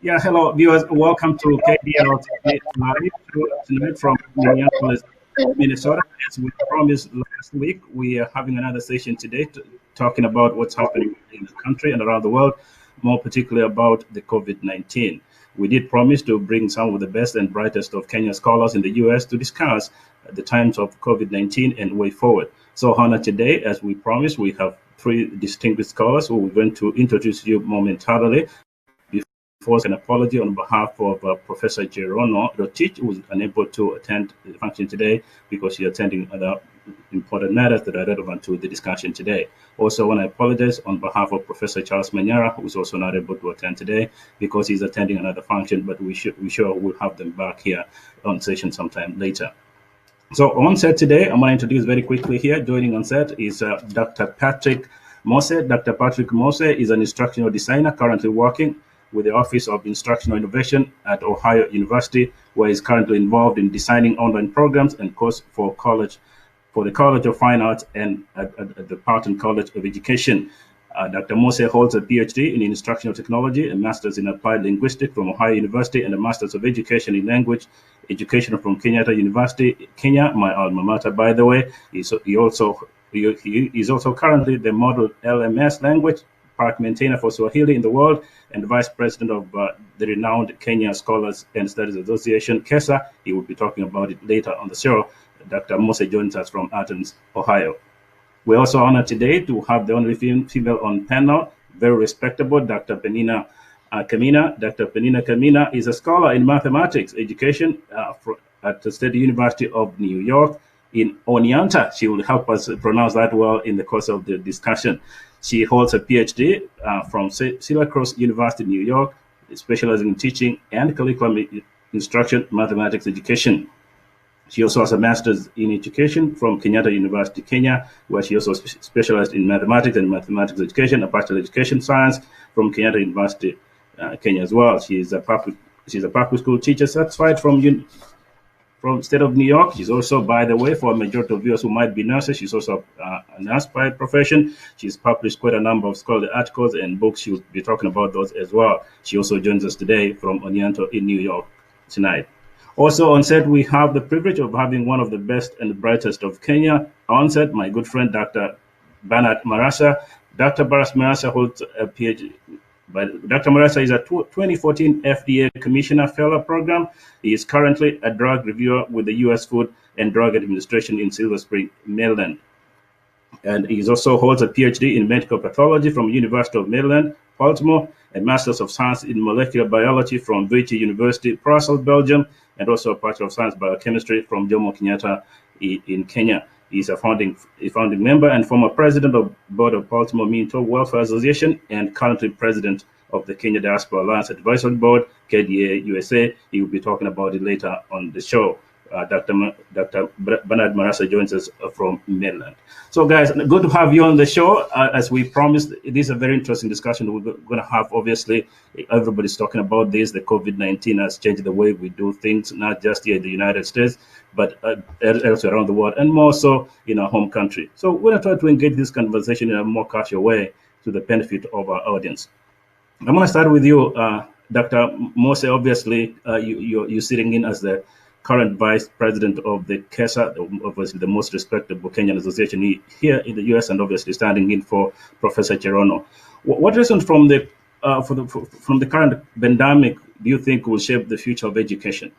Yeah, hello, viewers. Welcome to KDL Live tonight from Minneapolis, Minnesota. As we promised last week, we are having another session today talking about what's happening in the country and around the world, more particularly about the COVID-19. We did promise to bring some of the best and brightest of Kenyan scholars in the U.S. to discuss the times of COVID-19 and way forward. So, Hannah, today, as we promised, we have three distinguished scholars who we're going to introduce you momentarily. Before an apology on behalf of Professor Gerono Rotich, who was unable to attend the function today because she's attending other important matters that are relevant to the discussion today. Also, I want to apologize on behalf of Professor Charles Manyara, who is also not able to attend today because he's attending another function, but we sure will have them back here on session sometime later. So on set today, I'm going to introduce very quickly here. Joining on set is Dr. Patrick Mose. Dr. Patrick Mose is an instructional designer currently working with the Office of Instructional Innovation at Ohio University, where he's currently involved in designing online programs and courses for the College of Fine Arts and at the Parton College of Education. Dr. Mose holds a PhD in Instructional Technology, a Master's in Applied Linguistics from Ohio University, and a Master's of Education in Language Education from Kenyatta University, Kenya, my alma mater, by the way. He is also currently the model LMS language park maintainer for Swahili in the world and Vice President of the renowned Kenya Scholars and Studies Association, KESA. He will be talking about it later on the show. Dr. Mose joins us from Athens, Ohio. We're also honored today to have the only female on panel, very respectable, Dr. Penina Kamina. Dr. Penina Kamina is a scholar in mathematics education at the State University of New York in Oneonta. She will help us pronounce that well in the course of the discussion. She holds a PhD from Syracuse University, New York, specializing in teaching and curriculum instruction, mathematics education. She also has a master's in education from Kenyatta University, Kenya, where she also specialized in mathematics and mathematics education, a bachelor education science from Kenyatta University, Kenya as well. She's a public school teacher certified from State of New York. She's also, by the way, for a majority of viewers who might be nurses, she's also a nurse by profession. She's published quite a number of scholarly articles and books. She'll be talking about those as well. She also joins us today from Oneonta in New York tonight. Also on set, we have the privilege of having one of the best and brightest of Kenya on set, my good friend, Dr. Bernard Marasa. Dr. Bernard Marasa holds a PhD. But Dr. Marasa is a 2014 FDA Commissioner Fellow Program. He is currently a drug reviewer with the U.S. Food and Drug Administration in Silver Spring, Maryland. And he also holds a PhD in medical pathology from University of Maryland, Baltimore, a Master's of Science in Molecular Biology from Vrije University, Brussels, Belgium, and also a Bachelor of Science Biochemistry from Jomo Kenyatta in Kenya. He's a founding member and former president of board of Baltimore Minto Welfare Association and currently president of the Kenya Diaspora Alliance Advisory Board, KDA USA. He will be talking about it later on the show. Dr. Bernard Marasa joins us from Maryland. So, guys, good to have you on the show. As we promised, it is a very interesting discussion we're going to have. Obviously, everybody's talking about this. The COVID-19 has changed the way we do things, not just here in the United States, but elsewhere around the world, and more so in our home country. So we're going to try to engage this conversation in a more casual way to the benefit of our audience. I'm going to start with you, Dr. Mose. Obviously, you're sitting in as the current vice president of the KESA, obviously the most respectable Kenyan association here in the U.S., and obviously standing in for Professor Cherono. What lessons from the current pandemic do you think will shape the future of education?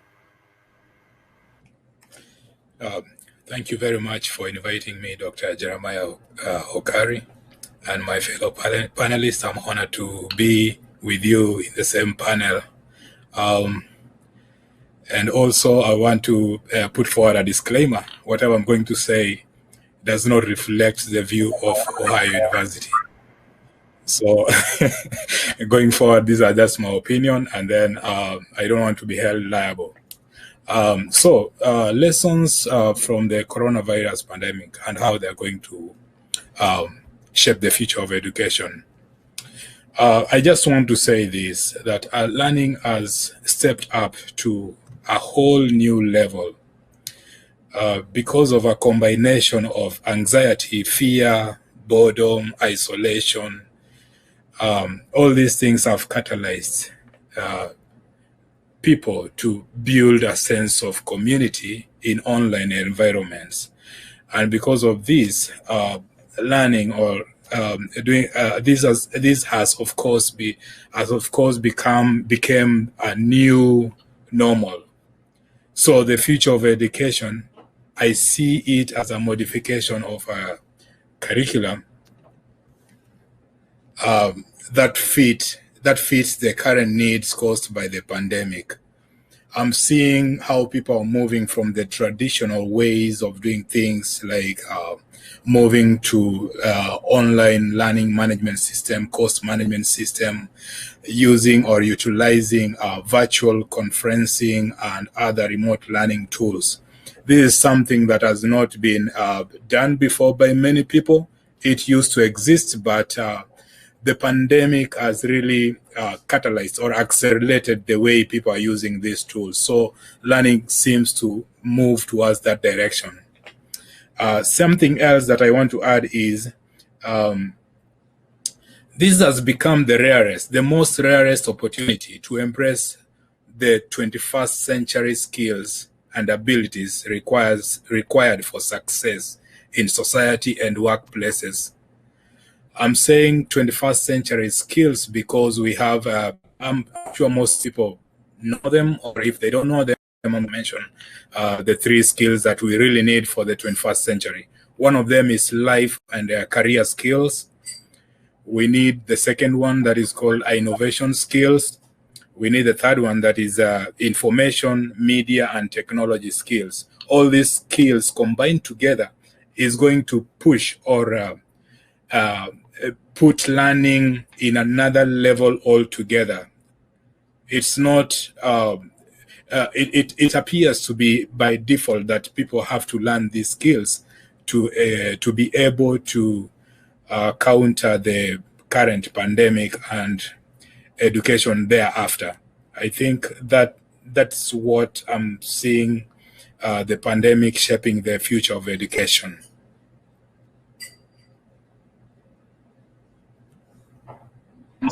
Thank you very much for inviting me, Dr. Jeremiah Okari, and my fellow panelists. I'm honored to be with you in the same panel. And also, I want to put forward a disclaimer. Whatever I'm going to say does not reflect the view of Ohio University. So going forward, these are just my opinion, and then I don't want to be held liable. Lessons from the coronavirus pandemic and how they're going to shape the future of education. I just want to say this, that learning has stepped up to a whole new level because of a combination of anxiety, fear, boredom, isolation. All these things have catalyzed people to build a sense of community in online environments. And because of this, learning or doing this has of course became a new normal. So the future of education, I see it as a modification of a curriculum that fits the current needs caused by the pandemic. I'm seeing how people are moving from the traditional ways of doing things, like moving to online learning management system, course management system, using or utilizing virtual conferencing and other remote learning tools. This is something that has not been done before by many people. It used to exist, but the pandemic has really catalyzed or accelerated the way people are using these tools. So learning seems to move towards that direction. Something else that I want to add is this has become the most rarest opportunity to embrace the 21st century skills and abilities required for success in society and workplaces. I'm saying 21st century skills because we have, I'm sure most people know them, or if they don't know them, I'm going to mention the three skills that we really need for the 21st century. One of them is life and career skills. We need the second one that is called innovation skills. We need the third one that is information, media, and technology skills. All these skills combined together is going to push or put learning in another level altogether. It's not, it appears to be by default that people have to learn these skills to be able to counter the current pandemic and education thereafter. I think that's what I'm seeing, the pandemic shaping the future of education.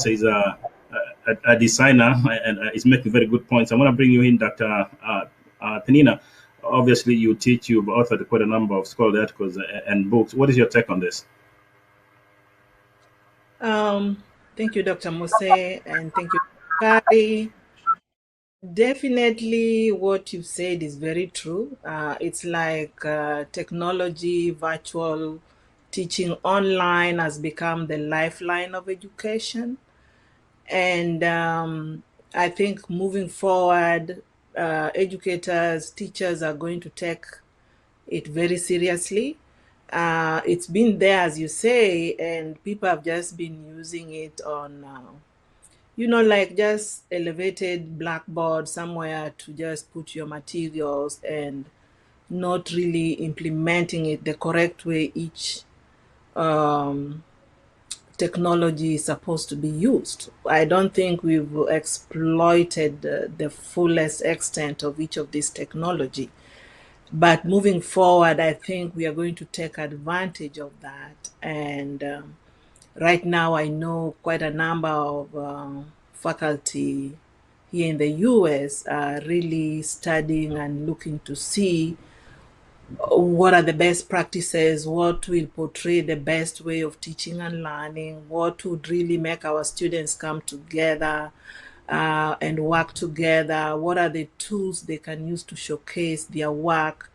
Is a designer and is making very good points. I want to bring you in, Dr. Penina. Obviously, you've authored quite a number of scholarly articles and books. What is your take on this? Thank you, Dr. Mose, and thank you, Kari. Definitely what you said is very true. It's like technology, virtual teaching online has become the lifeline of education. And I think moving forward, educators, teachers are going to take it very seriously. It's been there, as you say, and people have just been using it on like just elevated blackboard somewhere to just put your materials and not really implementing it the correct way each technology is supposed to be used. I don't think we've exploited the fullest extent of each of these technology. But moving forward, I think we are going to take advantage of that. And right now, I know quite a number of faculty here in the US are really studying and looking to see what are the best practices, what will portray the best way of teaching and learning, what would really make our students come together and work together, what are the tools they can use to showcase their work.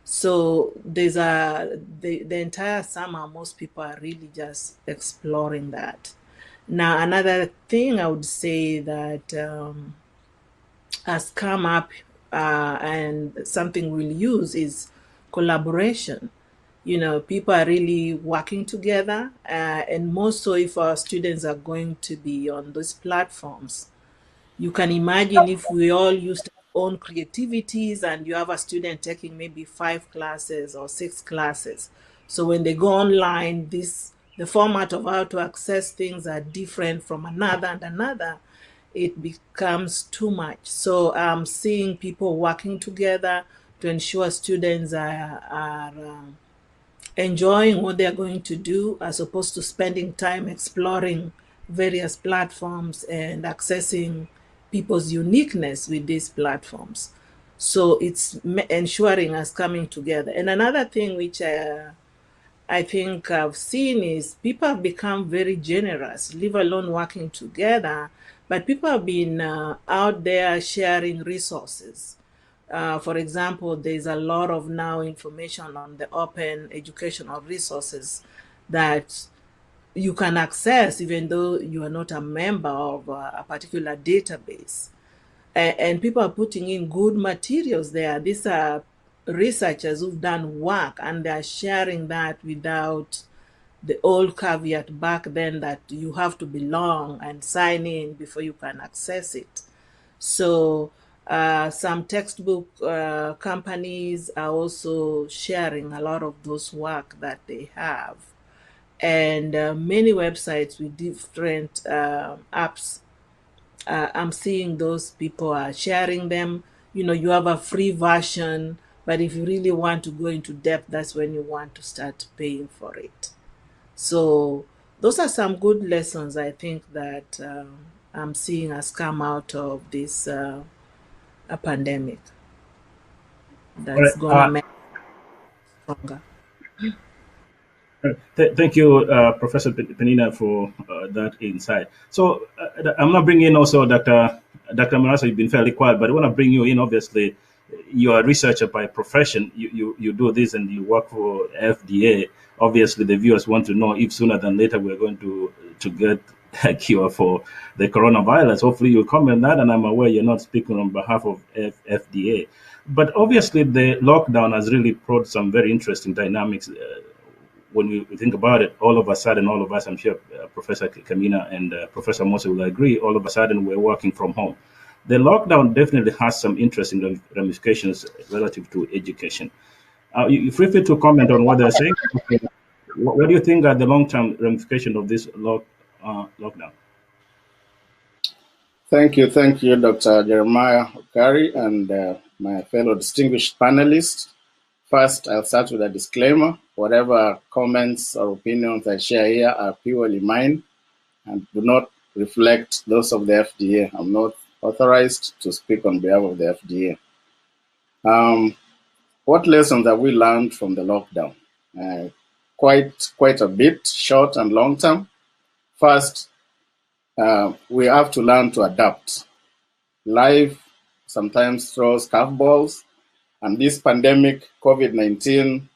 So there's the entire summer, most people are really just exploring that. Now, another thing I would say that has come up and something we'll use is collaboration. People are really working together, and more so if our students are going to be on those platforms. You can imagine if we all used our own creativities and you have a student taking maybe 5 classes or 6 classes. So when they go online, the format of how to access things are different from another and another. It becomes too much. So I'm seeing people working together to ensure students are enjoying what they're going to do, as opposed to spending time exploring various platforms and accessing people's uniqueness with these platforms. So it's ensuring us coming together. And another thing which I think I've seen is people have become very generous, leave alone working together, but people have been out there sharing resources. For example, there's a lot of now information on the open educational resources that you can access even though you are not a member of a particular database. And people are putting in good materials there. These are researchers who've done work and they're sharing that without the old caveat back then that you have to belong and sign in before you can access it. So some textbook companies are also sharing a lot of those work that they have. And many websites with different apps, I'm seeing those people are sharing them. You know, you have a free version, but if you really want to go into depth, that's when you want to start paying for it. So those are some good lessons I think that I'm seeing us come out of this a pandemic All that's right. gonna make us stronger. Thank you, Professor Penina, for that insight. So I'm not bringing in also Dr. Marasa. You've been fairly quiet, but I want to bring you in. Obviously, you are a researcher by profession. You do this and you work for FDA. Obviously, the viewers want to know if sooner than later we're going to get a cure for the coronavirus. Hopefully, you'll comment on that. And I'm aware you're not speaking on behalf of FDA. But obviously, the lockdown has really brought some very interesting dynamics. When we think about it, all of a sudden, all of us, I'm sure Professor Kamina and Professor Mose will agree, all of a sudden we're working from home. The lockdown definitely has some interesting ramifications relative to education. You feel free to comment on what they're saying. What do you think are the long-term ramifications of this lockdown? Thank you, Dr. Jeremiah Okari and my fellow distinguished panelists. First, I'll start with a disclaimer. Whatever comments or opinions I share here are purely mine and do not reflect those of the FDA. I'm not authorized to speak on behalf of the FDA. What lessons have we learned from the lockdown? Quite a bit, short and long term. First, we have to learn to adapt. Life sometimes throws curveballs, and this pandemic, COVID-19,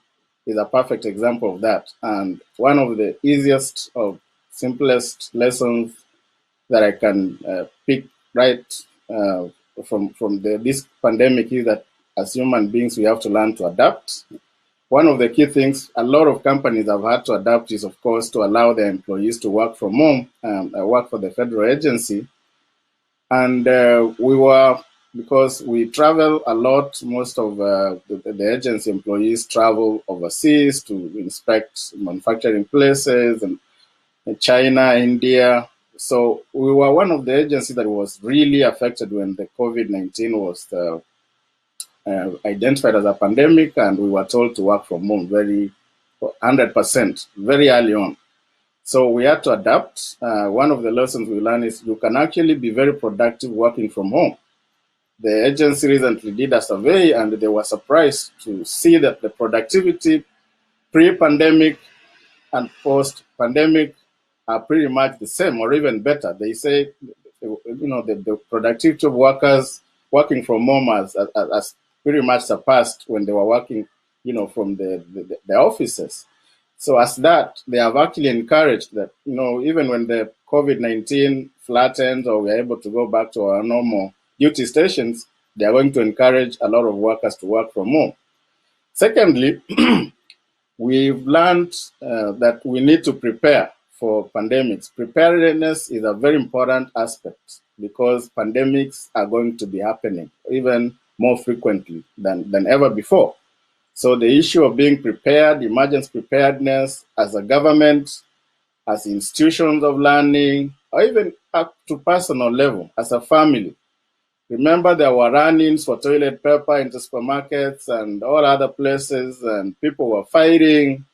is a perfect example of that. And one of the easiest or simplest lessons that I can pick right from this pandemic is that as human beings, we have to learn to adapt. One of the key things a lot of companies have had to adapt is, of course, to allow their employees to work from home. I work for the federal agency. And because we travel a lot, most of the agency employees travel overseas to inspect manufacturing places and China, India. So we were one of the agencies that was really affected when the COVID-19 was identified as a pandemic, and we were told to work from home 100%, very early on. So we had to adapt. One of the lessons we learned is you can actually be very productive working from home. The agency recently did a survey and they were surprised to see that the productivity pre-pandemic and post-pandemic are pretty much the same or even better. They say, the productivity of workers working from home has pretty much surpassed when they were working, from the offices. So as that, they have actually encouraged that, even when the COVID-19 flattens or we're able to go back to our normal duty stations, they are going to encourage a lot of workers to work from home. Secondly, we've learned that we need to prepare for pandemics. Preparedness is a very important aspect because pandemics are going to be happening even more frequently than ever before. So the issue of being prepared, emergency preparedness as a government, as institutions of learning, or even up to personal level, as a family. Remember, there were run-ins for toilet paper into supermarkets and all other places, and people were fighting.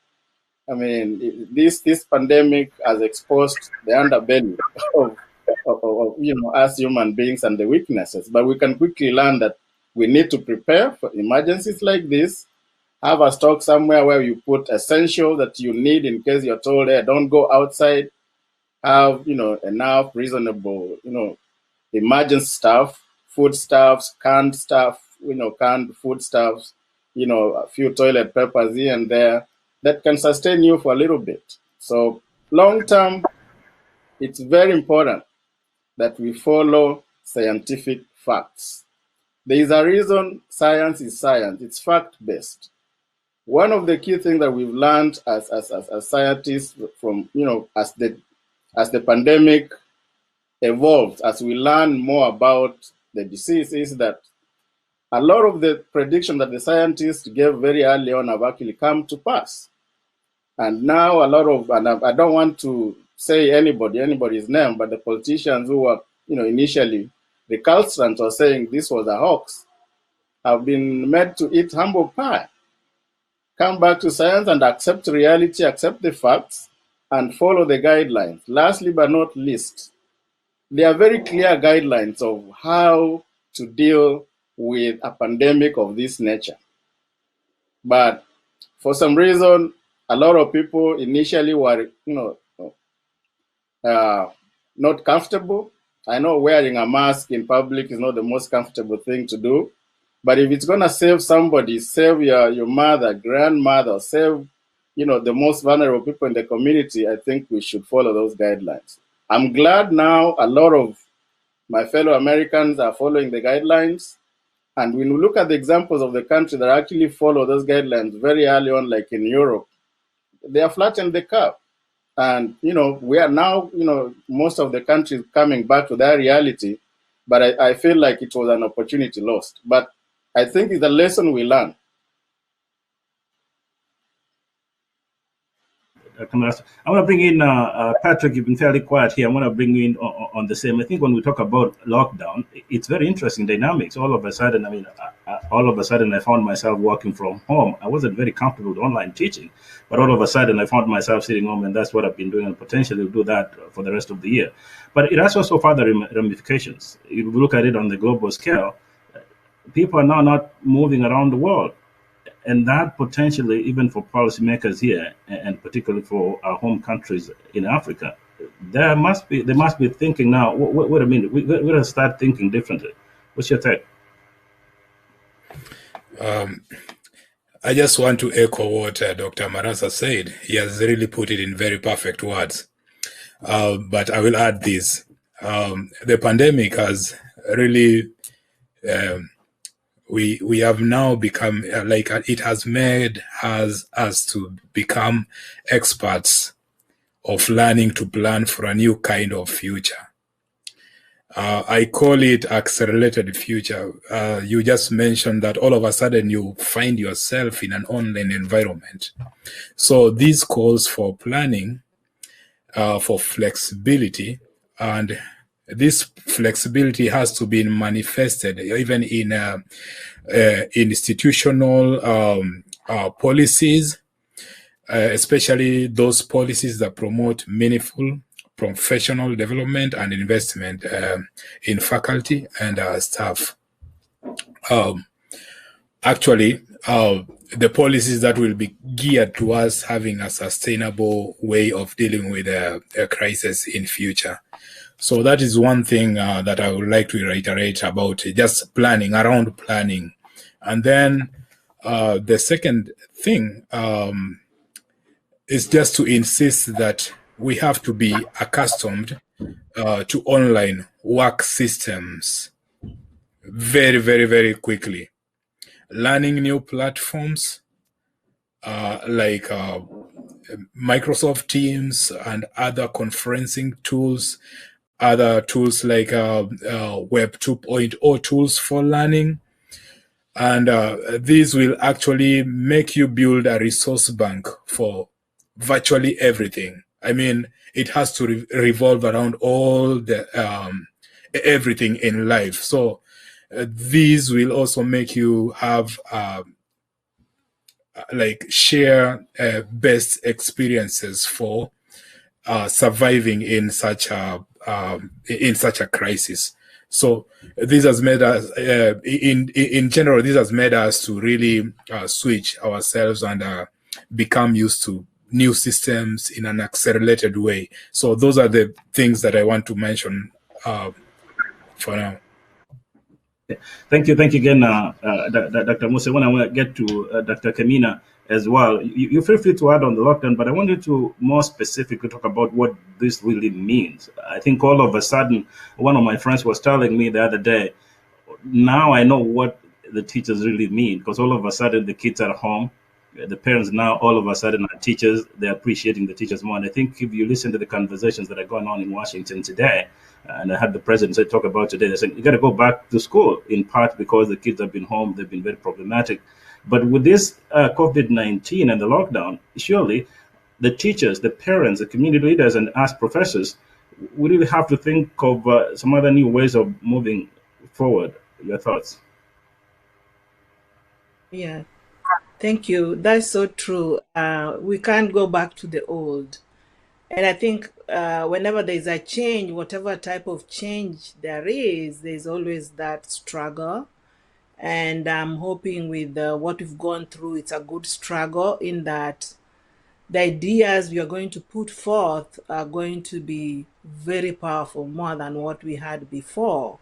I mean, this pandemic has exposed the underbelly as human beings and the weaknesses. But we can quickly learn that we need to prepare for emergencies like this. Have a stock somewhere where you put essential that you need in case you're told, hey, don't go outside. Have enough reasonable emergency stuff, food stuffs, canned stuff, canned food stuffs, a few toilet papers here and there that can sustain you for a little bit. So long term, it's very important that we follow scientific facts. There is a reason science is science. It's fact-based. One of the key things that we've learned as scientists from, as the pandemic evolved, as we learn more about the disease, is that a lot of the prediction that the scientists gave very early on have actually come to pass. And now and I don't want to say anybody's name, but the politicians who were, initially recalcitrant or saying this was a hoax have been made to eat humble pie. Come back to science and accept reality, accept the facts, and follow the guidelines. Lastly but not least, there are very clear guidelines of how to deal with a pandemic of this nature. But for some reason, a lot of people initially were, not comfortable. I know wearing a mask in public is not the most comfortable thing to do, but if it's going to save somebody, save your mother, grandmother, save the most vulnerable people in the community, I think we should follow those guidelines. I'm glad now a lot of my fellow Americans are following the guidelines. And when we look at the examples of the country that actually follow those guidelines very early on, like in Europe, they have flattened the curve. And, we are now, most of the countries coming back to that reality. But I feel like it was an opportunity lost. But I think it's a lesson we learn. I want to bring in Patrick. You've been fairly quiet here. I want to bring in on the same. I think when we talk about lockdown, it's very interesting dynamics. All of a sudden, I found myself working from home. I wasn't very comfortable with online teaching, but all of a sudden I found myself sitting home, and that's what I've been doing, and potentially do that for the rest of the year. But it has also further ramifications. If you look at it on the global scale, people are now not moving around the world. And that potentially, even for policymakers here, and particularly for our home countries in Africa, they must be thinking now, wait a minute, we're going to start thinking differently. What's your take? I just want to echo what Dr. Marasa said. He has really put it in very perfect words. But I will add this. The pandemic has really... we have now become it has made us to become experts of learning to plan for a new kind of future. I call it accelerated future. You just mentioned that all of a sudden you find yourself in an online environment. So this calls for planning, for flexibility, and this flexibility has to be manifested even in institutional policies, especially those policies that promote meaningful professional development and investment in faculty and staff. Actually, the policies that will be geared towards having a sustainable way of dealing with a crisis in future. So that is one thing that I would like to reiterate about just planning, around planning. And then the second thing is just to insist that we have to be accustomed to online work systems very, very, very quickly. Learning new platforms like Microsoft Teams and other conferencing tools, other tools like Web 2.0 tools for learning. And these will actually make you build a resource bank for virtually everything. I mean, it has to revolve around all the everything in life. So these will also make you have share best experiences for surviving in such a in such a crisis. So this has made us, in general, this has made us to really switch ourselves and become used to new systems in an accelerated way. So those are the things that I want to mention for now. Thank you again, Dr. Mose. When I want to get to Dr. Kamina as well, you feel free to add on the lockdown, but I wanted to more specifically talk about what this really means. I think all of a sudden, one of my friends was telling me the other day, now I know what the teachers really mean, because all of a sudden the kids are home. The parents now all of a sudden are teachers. They're appreciating the teachers more. And I think if you listen to the conversations that are going on in Washington today, and I had the president talk about today, they said you got to go back to school, in part because the kids have been home. They've been very problematic. But with this COVID-19 and the lockdown, surely the teachers, the parents, the community leaders, and us professors, we really have to think of some other new ways of moving forward. Your thoughts? Yeah, thank you. That's so true. We can't go back to the old. And I think whenever there's a change, whatever type of change there is, there's always that struggle. And I'm hoping with what we've gone through, it's a good struggle in that the ideas we are going to put forth are going to be very powerful, more than what we had before.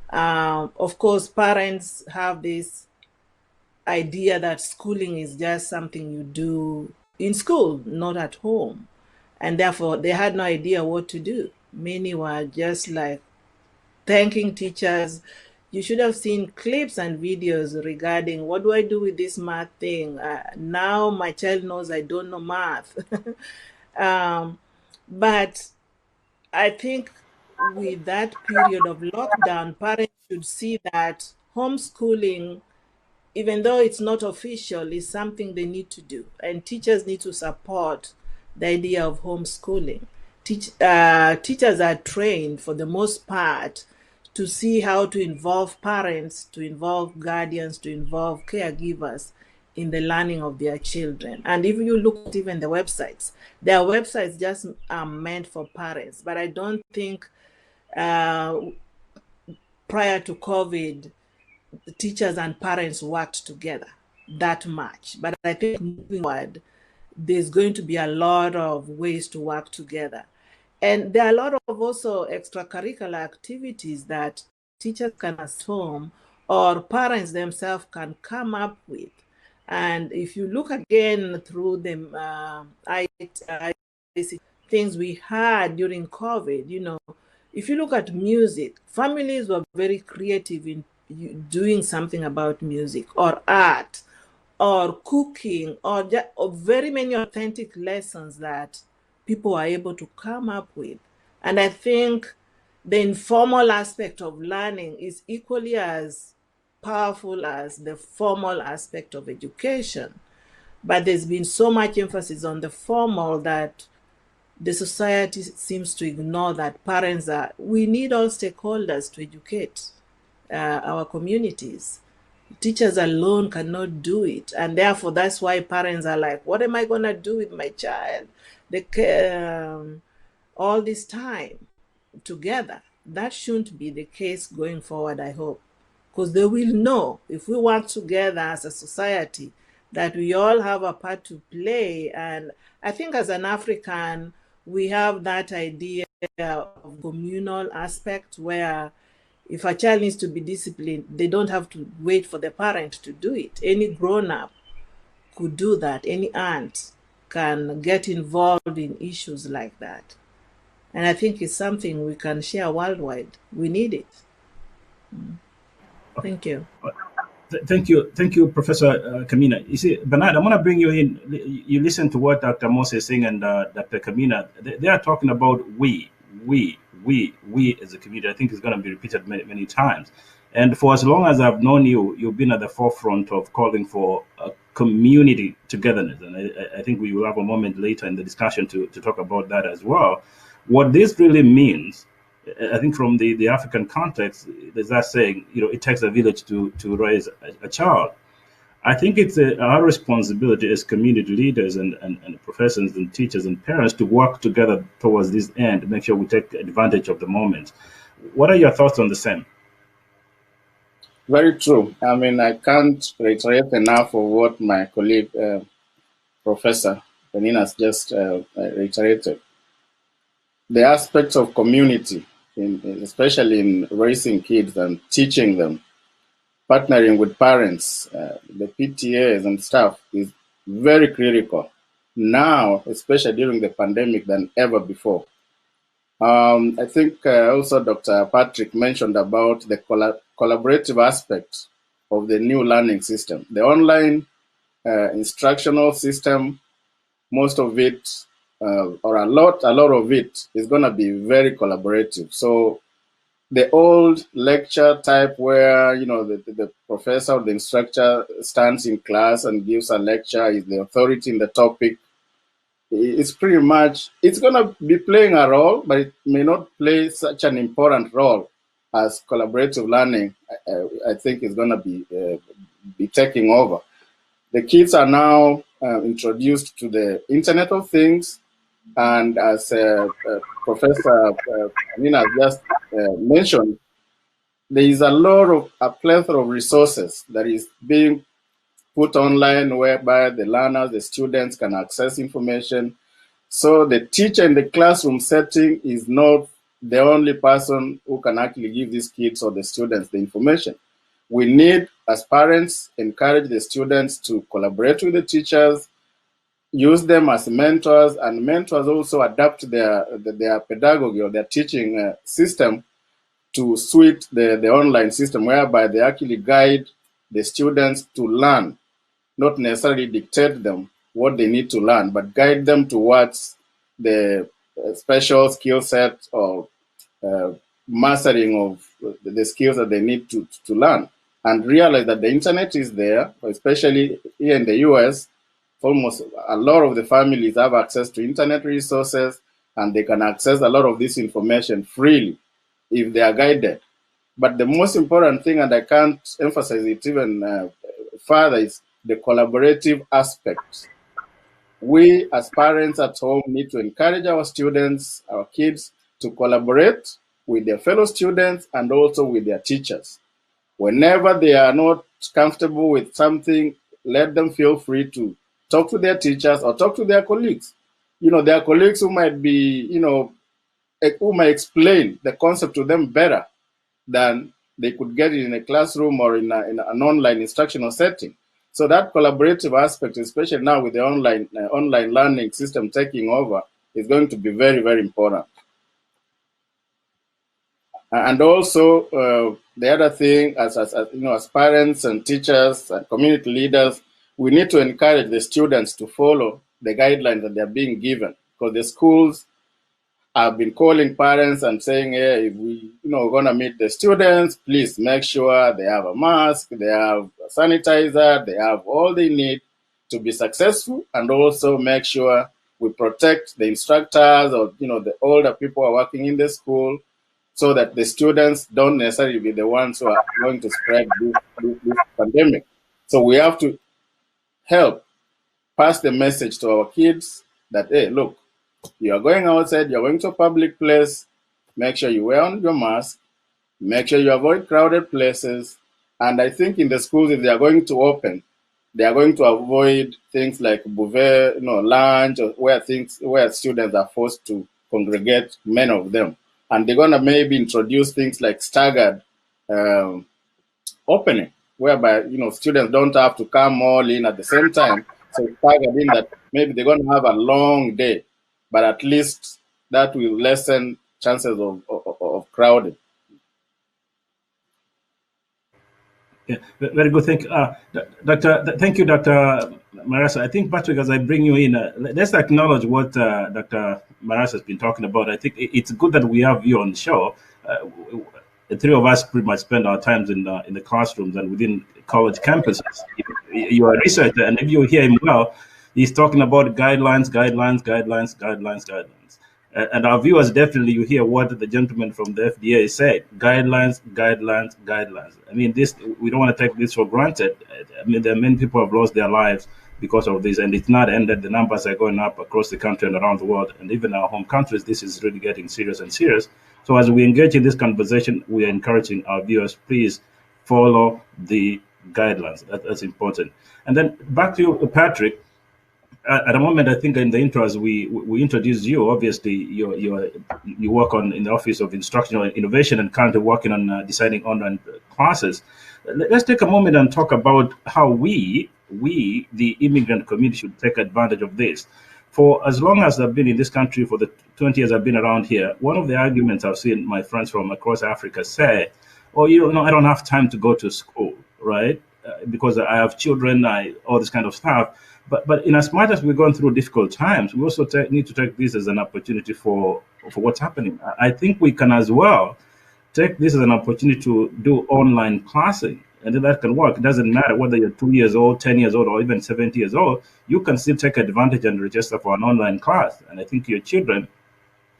Of course, parents have this idea that schooling is just something you do in school, not at home. And therefore, they had no idea what to do. Many were just like thanking teachers. You should have seen clips and videos regarding what do I do with this math thing? Now my child knows I don't know math. But I think with that period of lockdown, parents should see that homeschooling, even though it's not official, is something they need to do. And teachers need to support the idea of homeschooling. Teachers are trained, for the most part, to see how to involve parents, to involve guardians, to involve caregivers in the learning of their children. And if you look at even the websites, their websites just are meant for parents. But I don't think prior to COVID, teachers and parents worked together that much. But I think moving forward, there's going to be a lot of ways to work together. And there are a lot of also extracurricular activities that teachers can assume or parents themselves can come up with. And if you look again through the things we had during COVID, if you look at music, families were very creative in doing something about music or art or cooking or very many authentic lessons that people are able to come up with. And I think the informal aspect of learning is equally as powerful as the formal aspect of education. But there's been so much emphasis on the formal that the society seems to ignore that we need all stakeholders to educate our communities. Teachers alone cannot do it. And therefore, that's why parents are like, what am I going to do with my child? All this time together. That shouldn't be the case going forward, I hope. Because they will know, if we work together as a society, that we all have a part to play. And I think as an African, we have that idea of communal aspect where if a child needs to be disciplined, they don't have to wait for the parent to do it. Any grown-up could do that. Any aunt can get involved in issues like that. And I think it's something we can share worldwide. We need it. Thank you. Thank you, Professor Kamina. You see, Bernard, I'm going to bring you in. You listen to what Dr. Mose is saying and Dr. Kamina. They are talking about we as a community. I think it's going to be repeated many, many times. And for as long as I've known you, you've been at the forefront of calling for community togetherness. And I think we will have a moment later in the discussion to talk about that as well. What this really means, I think from the African context, there's that saying, it takes a village to raise a child. I think it's our responsibility as community leaders and professors and teachers and parents to work together towards this end, make sure we take advantage of the moment. What are your thoughts on the same? Very true. I mean, I can't reiterate enough of what my colleague, Professor Benin, has just reiterated. The aspects of community, especially in raising kids and teaching them, partnering with parents, the PTAs and staff, is very critical now, especially during the pandemic, than ever before. I think also Dr. Patrick mentioned about the collaborative aspect of the new learning system. The online instructional system, most of it, or a lot of it, is going to be very collaborative. So the old lecture type where, you know, the professor or the instructor stands in class and gives a lecture, is the authority in the topic, it's pretty much, it's going to be playing a role, but it may not play such an important role as collaborative learning. I think is going to be taking over. The kids are now introduced to the Internet of Things, and as Professor Nina just mentioned, there is a plethora of resources that is being put online whereby the learners, the students can access information. So the teacher in the classroom setting is not the only person who can actually give these kids or the students the information. We need, as parents, encourage the students to collaborate with the teachers, use them as mentors, and mentors also adapt their pedagogy or their teaching system to suit the online system, whereby they actually guide the students to learn, not necessarily dictate them what they need to learn, but guide them towards the special skill set or mastering of the skills that they need to learn. And realize that the internet is there, especially here in the US. Almost a lot of the families have access to internet resources, and they can access a lot of this information freely if they are guided. But the most important thing, and I can't emphasize it even further, is the collaborative aspect. We as parents at home need to encourage our students, our kids, to collaborate with their fellow students and also with their teachers. Whenever they are not comfortable with something, let them feel free to talk to their teachers or talk to their colleagues. You know, their colleagues who might be, you know, who might explain the concept to them better than they could get it in a classroom or in an online instructional setting. So that collaborative aspect, especially now with the online learning system taking over, is going to be very, very important. And also, the other thing, as you know, as parents and teachers and community leaders, we need to encourage the students to follow the guidelines that they're being given, because the schools have been calling parents and saying, hey, if we're going to meet the students, please make sure they have a mask, they have a sanitizer, they have all they need to be successful, and also make sure we protect the instructors or, you know, the older people who are working in the school, so that the students don't necessarily be the ones who are going to spread this pandemic. So we have to help pass the message to our kids that, hey, look, you are going outside, you're going to a public place, make sure you wear on your mask, make sure you avoid crowded places. And I think in the schools, if they are going to open, they are going to avoid things like buffet, you know, lunch, or where students are forced to congregate, many of them. And they're going to maybe introduce things like staggered opening, whereby, you know, students don't have to come all in at the same time. So staggered in that maybe they're going to have a long day, but at least that will lessen chances of crowding. Yeah, very good. Thank you, Dr. Marasa. I think, Patrick, as I bring you in, let's acknowledge what Dr. Marasa has been talking about. I think it's good that we have you on the show. The three of us pretty much spend our times in the classrooms and within college campuses. You are a researcher, and if you hear him well, he's talking about guidelines. And our viewers, definitely, you hear what the gentleman from the FDA said: guidelines, guidelines, guidelines. I mean, this, we don't want to take this for granted. I mean, there are many people who have lost their lives because of this, and it's not ended. The numbers are going up across the country and around the world, and even our home countries. This is really getting serious and serious. So as we engage in this conversation, we are encouraging our viewers, please follow the guidelines. That's important. And then back to you, Patrick. At the moment, I think in the intro, as we introduced you, obviously you work in the Office of Instructional Innovation and currently working on designing online classes. Let's take a moment and talk about how we, the immigrant community, should take advantage of this. For as long as I've been in this country, for the 20 years I've been around here, one of the arguments I've seen my friends from across Africa say, "Oh, I don't have time to go to school, right? Because I have children, all this kind of stuff." But in as much as we're going through difficult times, we also need to take this as an opportunity for what's happening. I think we can as well take this as an opportunity to do online classes, and that can work. It doesn't matter whether you're 2 years old, 10 years old, or even 70 years old. You can still take advantage and register for an online class. And I think your children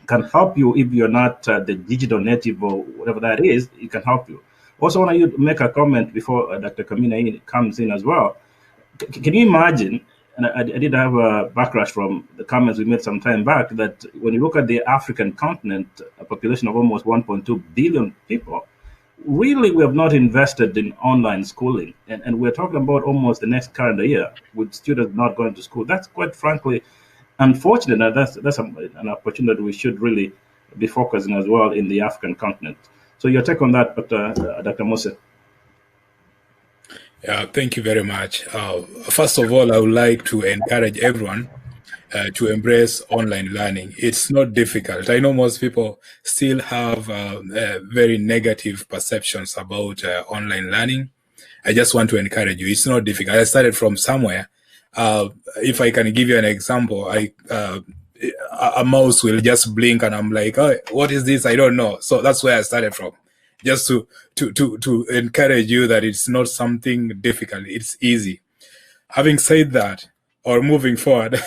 can help you if you're not the digital native or whatever that is. It can help you. Also, want you to make a comment before Dr. Kamina comes in as well. Can you imagine? And I did have a backlash from the comments we made some time back, that when you look at the African continent, a population of almost 1.2 billion people, really we have not invested in online schooling. And we're talking about almost the next calendar year with students not going to school. That's quite frankly unfortunate. And that's an opportunity we should really be focusing as well in the African continent. So your take on that, Dr. Mose? Yeah, thank you very much. First of all, I would like to encourage everyone to embrace online learning. It's not difficult. I know most people still have very negative perceptions about online learning. I just want to encourage you. It's not difficult. I started from somewhere. If I can give you an example, a mouse will just blink and I'm like, "Oh, what is this? I don't know." So that's where I started from. Just to encourage you that it's not something difficult, it's easy. Having said that, or moving forward,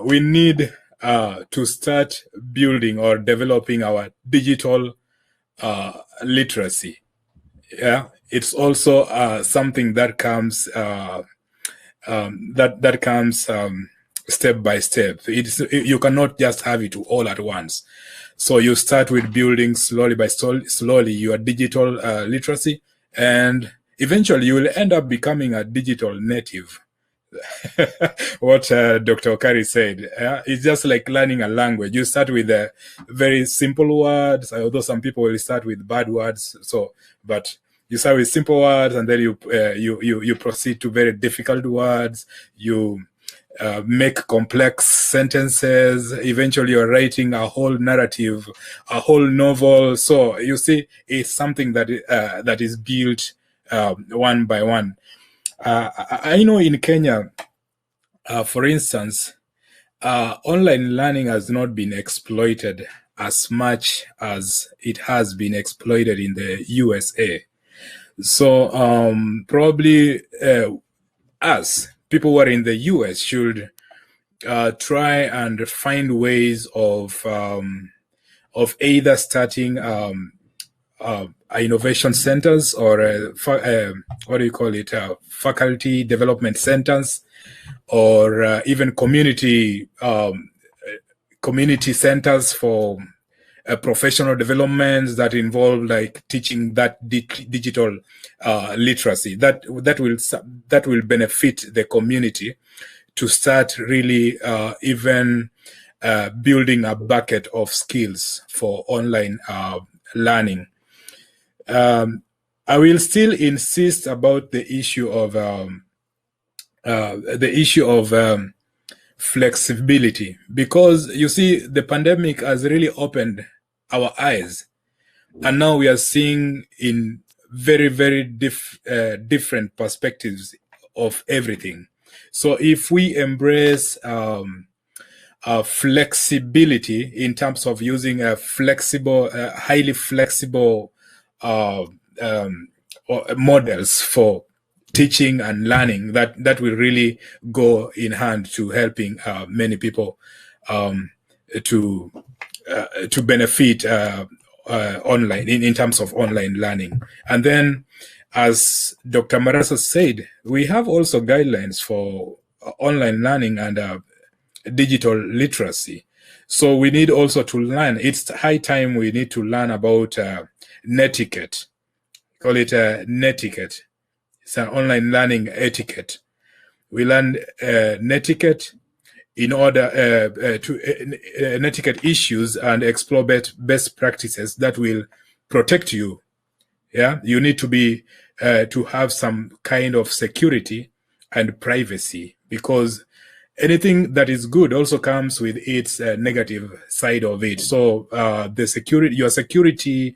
we need to start building or developing our digital literacy. Yeah, it's also something that comes that comes step by step. You cannot just have it all at once. So you start with building slowly by slowly your digital literacy, and eventually you will end up becoming a digital native. What Dr. Okari said, it's just like learning a language. You start with very simple words, although some people will start with bad words. But you start with simple words, and then you proceed to very difficult words. You make complex sentences. Eventually you're writing a whole narrative, a whole novel. So you see, it's something that is built one by one. I know in Kenya, for instance, online learning has not been exploited as much as it has been exploited in the USA. So probably us, people who are in the US, should try and find ways of either starting innovation centers or what do you call it, faculty development centers, or even community centers for professional developments that involve like teaching that digital literacy that will benefit the community to start really even building a bucket of skills for online learning. I will still insist about the issue of flexibility, because you see, the pandemic has really opened our eyes, and now we are seeing in very, very different perspectives of everything. So if we embrace flexibility in terms of using a flexible, highly flexible models for teaching and learning, that will really go in hand to helping many people to benefit online in terms of online learning. And then, as Dr. Marasa said, we have also guidelines for online learning and digital literacy. So we need also to learn. It's high time we need to learn about netiquette. Call it netiquette. It's an online learning etiquette. We learn netiquette in order to netiquette issues and explore best practices that will protect you. Yeah, you need to be to have some kind of security and privacy, because anything that is good also comes with its negative side of it. So your security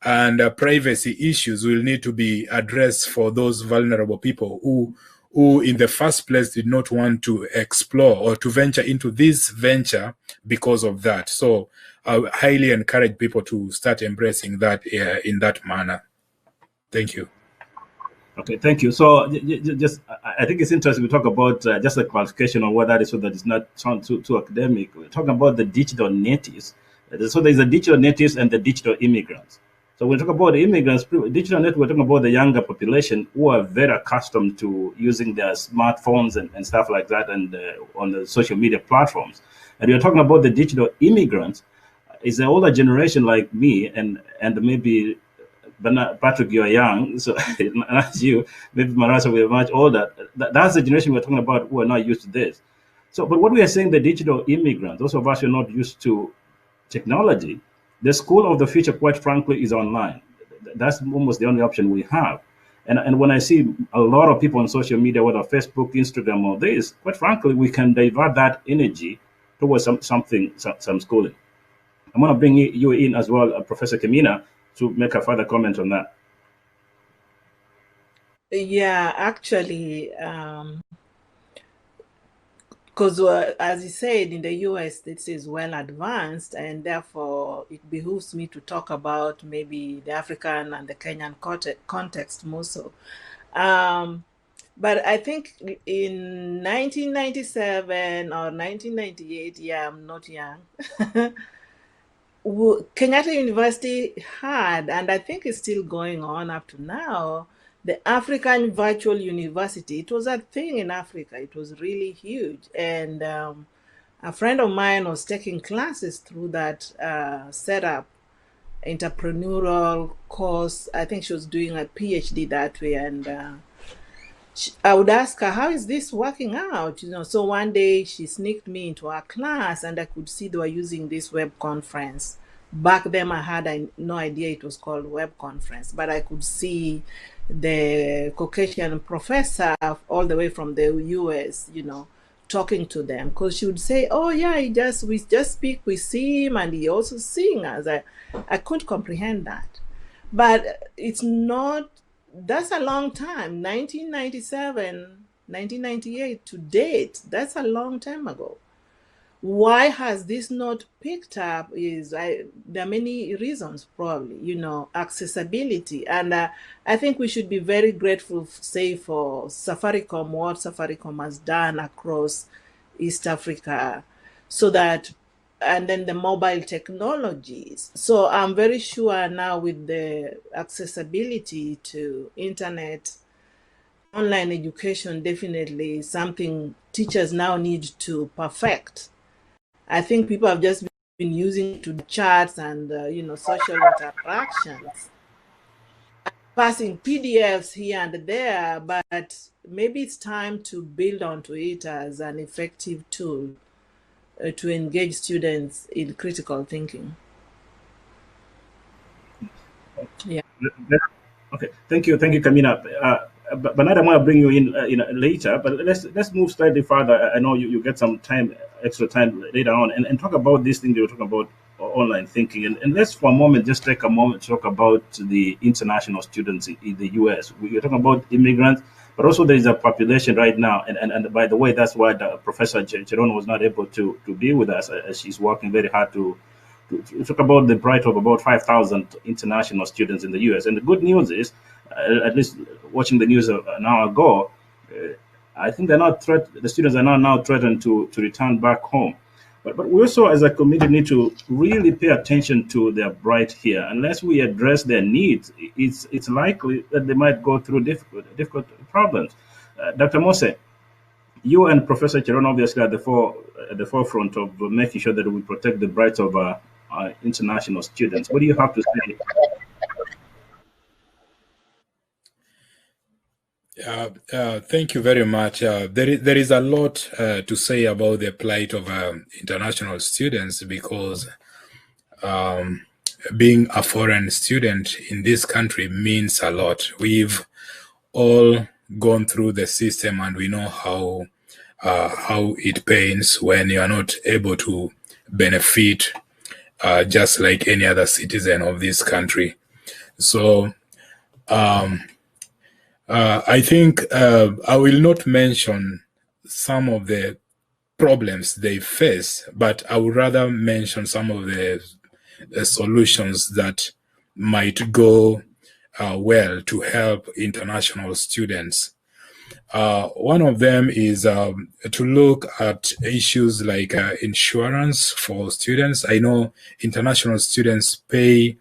and privacy issues will need to be addressed for those vulnerable people who in the first place did not want to explore or to venture into this venture because of that. So I highly encourage people to start embracing that in that manner. Thank you. Okay, thank you. So just, I think it's interesting we talk about just a qualification on what that is, so that it's not sound too academic. We're talking about the digital natives. So there's the digital natives and the digital immigrants. So when we talk about the immigrants, digital network, we're talking about the younger population who are very accustomed to using their smartphones and stuff like that, and on the social media platforms. And we're talking about the digital immigrants, is the older generation like me, and maybe Patrick, you're young, so not you, maybe Marasa, we're much older. That's the generation we're talking about who are not used to this. So, but what we are saying, the digital immigrants, those of us who are not used to technology, the school of the future, quite frankly, is online. That's almost the only option we have. And when I see a lot of people on social media, whether Facebook, Instagram, or this, quite frankly, we can divert that energy towards some schooling. I'm going to bring you in as well, Professor Kamina, to make a further comment on that. Yeah, actually, because as you said, in the US, this is well advanced, and therefore it behooves me to talk about maybe the African and the Kenyan context more so. But I think in 1997 or 1998, yeah, I'm not young, Kenyatta University had, and I think it's still going on up to now, the African Virtual University. It was a thing in Africa. It was really huge. And a friend of mine was taking classes through that setup, entrepreneurial course. I think she was doing a PhD that way. And I would ask her, how is this working out? So one day she sneaked me into her class, and I could see they were using this web conference. Back then, I had no idea it was called web conference, but I could see the Caucasian professor all the way from the US, talking to them, because she would say, "Oh yeah, we just speak with him, and he also sing." I couldn't comprehend that, but it's not. That's a long time. 1997, 1998 to date. That's a long time ago. Why has this not picked up? There are many reasons, probably, accessibility. And I think we should be very grateful, say, for Safaricom, what Safaricom has done across East Africa, so that, and then the mobile technologies. So I'm very sure now with the accessibility to internet, online education, definitely something teachers now need to perfect. I think people have just been using it to charts and social interactions, passing PDFs here and there, but maybe it's time to build onto it as an effective tool to engage students in critical thinking. Yeah. Okay, thank you, Kamina. Bernard, I'm going to bring you in later, but let's move slightly further. I know you get some extra time later on, and talk about this thing you're talking about, online thinking. And let's for a moment just take a moment to talk about the international students in the US. We're talking about immigrants, but also there is a population right now. And by the way, that's why Professor Cheron was not able to be with us, as she's working very hard to talk about the plight of about 5,000 international students in the US. And the good news is, at least watching the news an hour ago, I think they're not the students are not now threatened to return back home. But we also, as a community, need to really pay attention to their plight here. Unless we address their needs, it's likely that they might go through difficult problems. Dr. Mose, you and Professor Chiron obviously are at the forefront of making sure that we protect the rights of our international students. What do you have to say? Thank you very much. There is a lot to say about the plight of international students, because being a foreign student in this country means a lot. We've all gone through the system, and we know how it pains when you are not able to benefit just like any other citizen of this country. So I think I will not mention some of the problems they face, but I would rather mention some of the solutions that might go well to help international students. One of them is to look at issues like insurance for students. I know international students pay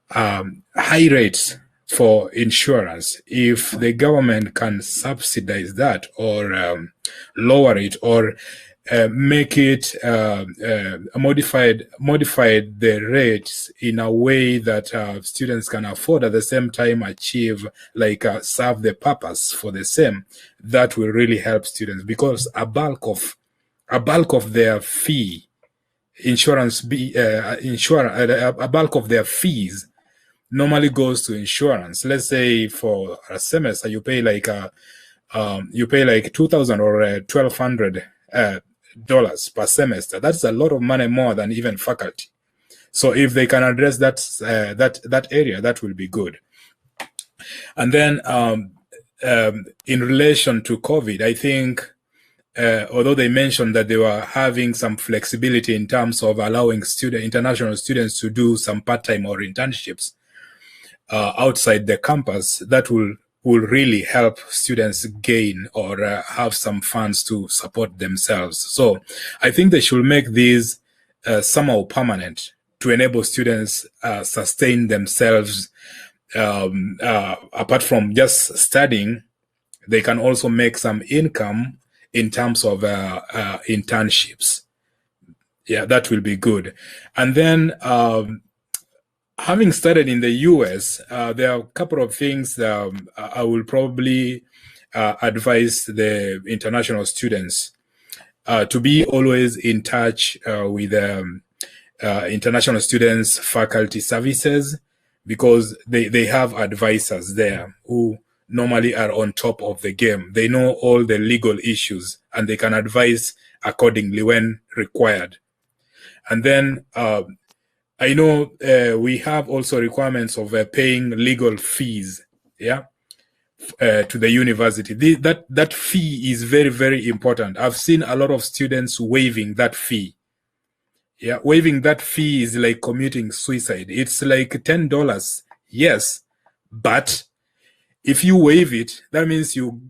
high rates for insurance. If the government can subsidize that, or lower it, or make it modified the rates in a way that students can afford, at the same time achieve, like serve the purpose for the same, that will really help students, because a bulk of their fee, a bulk of their fees normally goes to insurance. Let's say for a semester you pay like $2,000 or $1,200 per semester. That's a lot of money, more than even faculty. So if they can address that area, that will be good. And then in relation to COVID, I think although they mentioned that they were having some flexibility in terms of allowing international students to do some part-time or internships outside the campus, that will really help students gain or have some funds to support themselves. So I think they should make these somehow permanent, to enable students sustain themselves. Apart from just studying, they can also make some income in terms of internships. Yeah, that will be good. And then having studied in the US, there are a couple of things I will probably advise the international students to be always in touch with international students' faculty services, because they have advisors there who normally are on top of the game. They know all the legal issues, and they can advise accordingly when required. And then I know we have also requirements of paying legal fees, yeah, to the university. That fee is very, very important. I've seen a lot of students waiving that fee. Yeah, waiving that fee is like committing suicide. It's like $10, yes, but if you waive it, that means you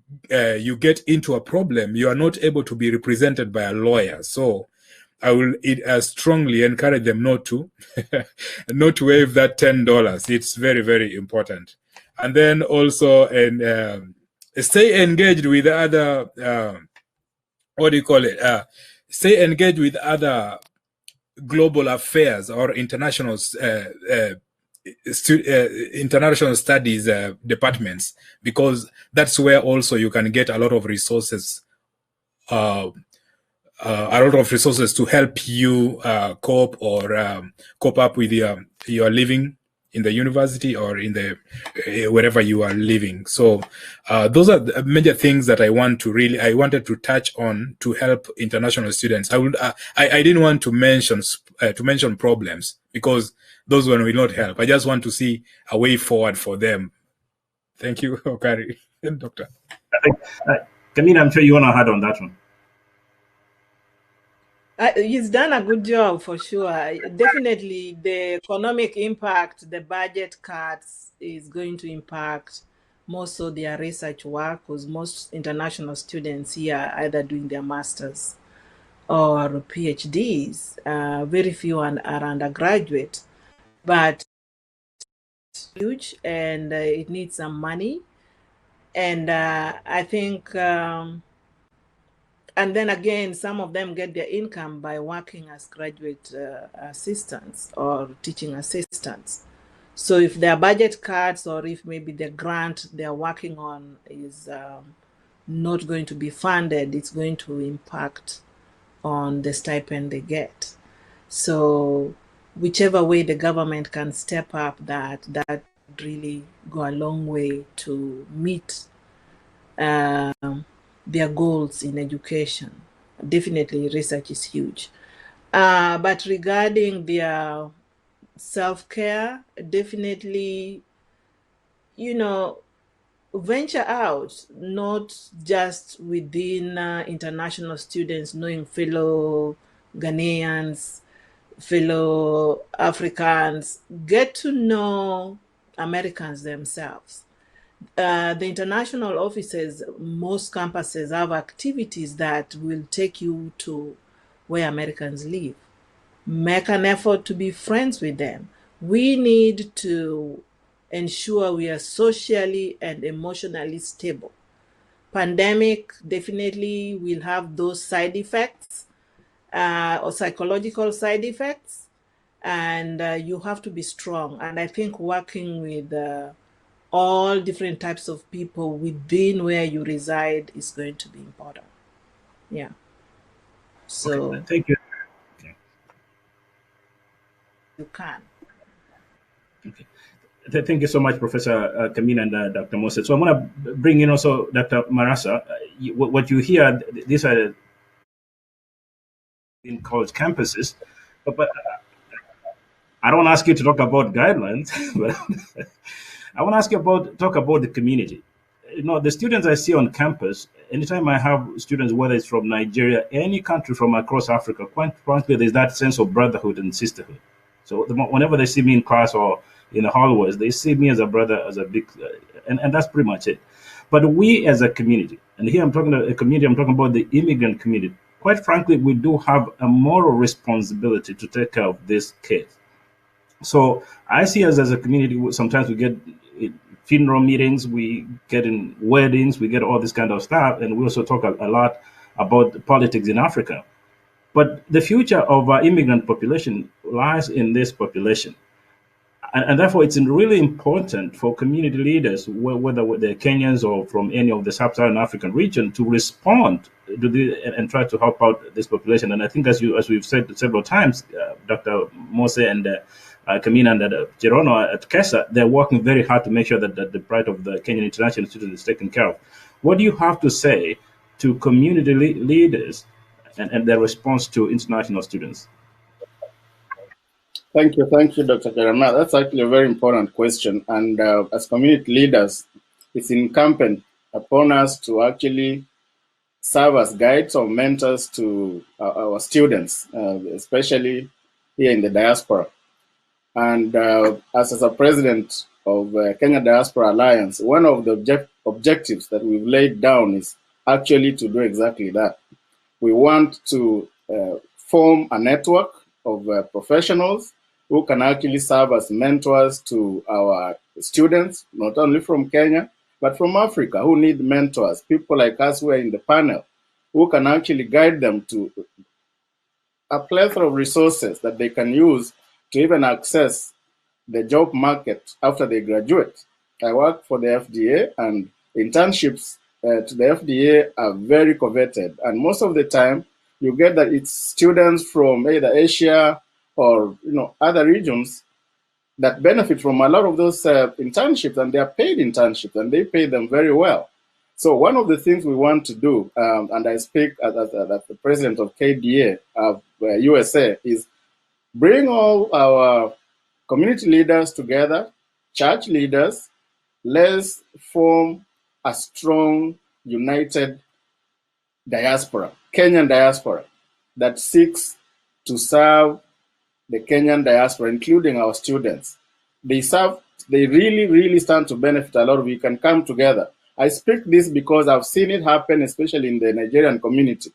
get into a problem. You are not able to be represented by a lawyer. So I will strongly encourage them not to waive that $10. It's very, very important. And then also, stay engaged with other stay engaged with other global affairs or international international studies departments, because that's where also you can get a lot of resources to help you cope up with your living in the university or in the wherever you are living. So those are the major things that I wanted to touch on to help international students. I didn't want to mention problems, because those one will not help. I just want to see a way forward for them. Thank you, Okari. Doctor. I think, Camille, I'm sure you want to add on that one. He's done a good job, for sure. Definitely, the economic impact, the budget cuts is going to impact most of their research work, because most international students here are either doing their masters or PhDs. Very few are undergraduate, but huge, and it needs some money. And I think, and then again, some of them get their income by working as graduate assistants or teaching assistants. So if their budget cuts, or if maybe the grant they're working on is not going to be funded, it's going to impact on the stipend they get. So whichever way the government can step up, that really go a long way to meet their goals in education. Definitely research is huge. But regarding their self-care, definitely, venture out, not just within international students, knowing fellow Ghanaians, fellow Africans, get to know Americans themselves. The international offices, most campuses have activities that will take you to where Americans live. Make an effort to be friends with them. We need to ensure we are socially and emotionally stable. Pandemic definitely will have those side effects, or psychological side effects, and you have to be strong. And I think working with all different types of people within where you reside is going to be important. Yeah. So Okay, thank you. Okay. you can. Okay. Thank you so much, Professor Kamina and Dr. Moses. So I'm going to bring in also Dr. Marasa. What you hear, these are in college campuses, but I don't want to ask you to talk about guidelines, but I want to ask you talk about the community. The students I see on campus, anytime I have students, whether it's from Nigeria, any country from across Africa, quite frankly, there's that sense of brotherhood and sisterhood. So whenever they see me in class or in the hallways, they see me as a brother, as a big, and that's pretty much it. But we as a community, and here I'm talking about a community, I'm talking about the immigrant community. Quite frankly, we do have a moral responsibility to take care of these kids. So I see us as a community. Sometimes we get funeral meetings, we get in weddings, we get all this kind of stuff, and we also talk a lot about politics in Africa. But the future of our immigrant population lies in this population. And therefore, it's really important for community leaders, whether they're Kenyans or from any of the sub-Saharan African region, to respond and try to help out this population. And I think, as we've said several times, Dr. Mose and Kamina and Gerono at KESA, they're working very hard to make sure that the plight of the Kenyan international students is taken care of. What do you have to say to community leaders and their response to international students? Thank you, Dr. Jeremiah. That's actually a very important question. And as community leaders, it's incumbent upon us to actually serve as guides or mentors to our students, especially here in the diaspora. And as a president of Kenya Diaspora Alliance, one of the objectives that we've laid down is actually to do exactly that. We want to form a network of professionals who can actually serve as mentors to our students, not only from Kenya, but from Africa, who need mentors, people like us who are in the panel, who can actually guide them to a plethora of resources that they can use to even access the job market after they graduate. I work for the FDA, and internships to the FDA are very coveted. And most of the time, you get that it's students from either Asia or other regions that benefit from a lot of those internships, and they are paid internships, and they pay them very well. So one of the things we want to do, and I speak as the president of KDA of USA, is bring all our community leaders together, church leaders. Let's form a strong, united diaspora, Kenyan diaspora, that seeks to serve the Kenyan diaspora, including our students. They really, really stand to benefit a lot. We can come together. I speak this because I've seen it happen, especially in the Nigerian community.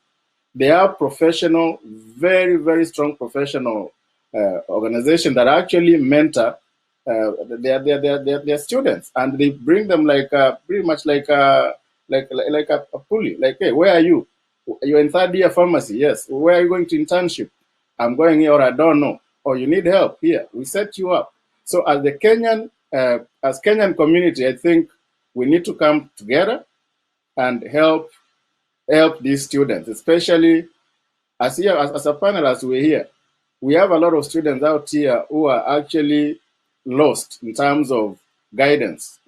They are professional, very, very strong professional organization that actually mentor their students, and they bring them like pretty much like a pulley. Like, hey, where are you? You're in third year pharmacy. Yes. Where are you going to internship? I'm going here, or I don't know. Or you need help here. We set you up. So as the Kenyan community, I think we need to come together and help these students, especially as here as a panel, as we're here. We have a lot of students out here who are actually lost in terms of guidance.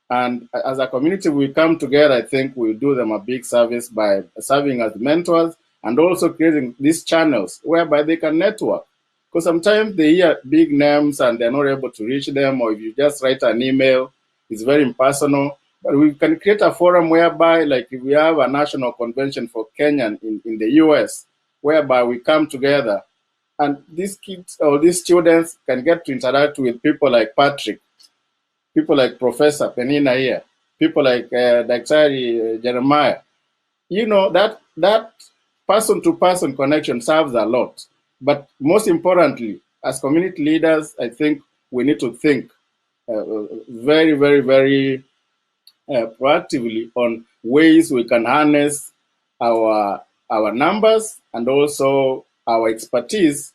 And as a community, we come together, I think we'll do them a big service by serving as mentors and also creating these channels whereby they can network. Because sometimes they hear big names and they're not able to reach them, or if you just write an email, it's very impersonal. But we can create a forum whereby, like if we have a national convention for Kenyan in the US, whereby we come together and these kids or these students can get to interact with people like Patrick, people like Professor Penina here, people like Dr. Jeremiah. You know, that person-to-person connection serves a lot. But most importantly, as community leaders, I think we need to think very, very, very proactively on ways we can harness our numbers and also our expertise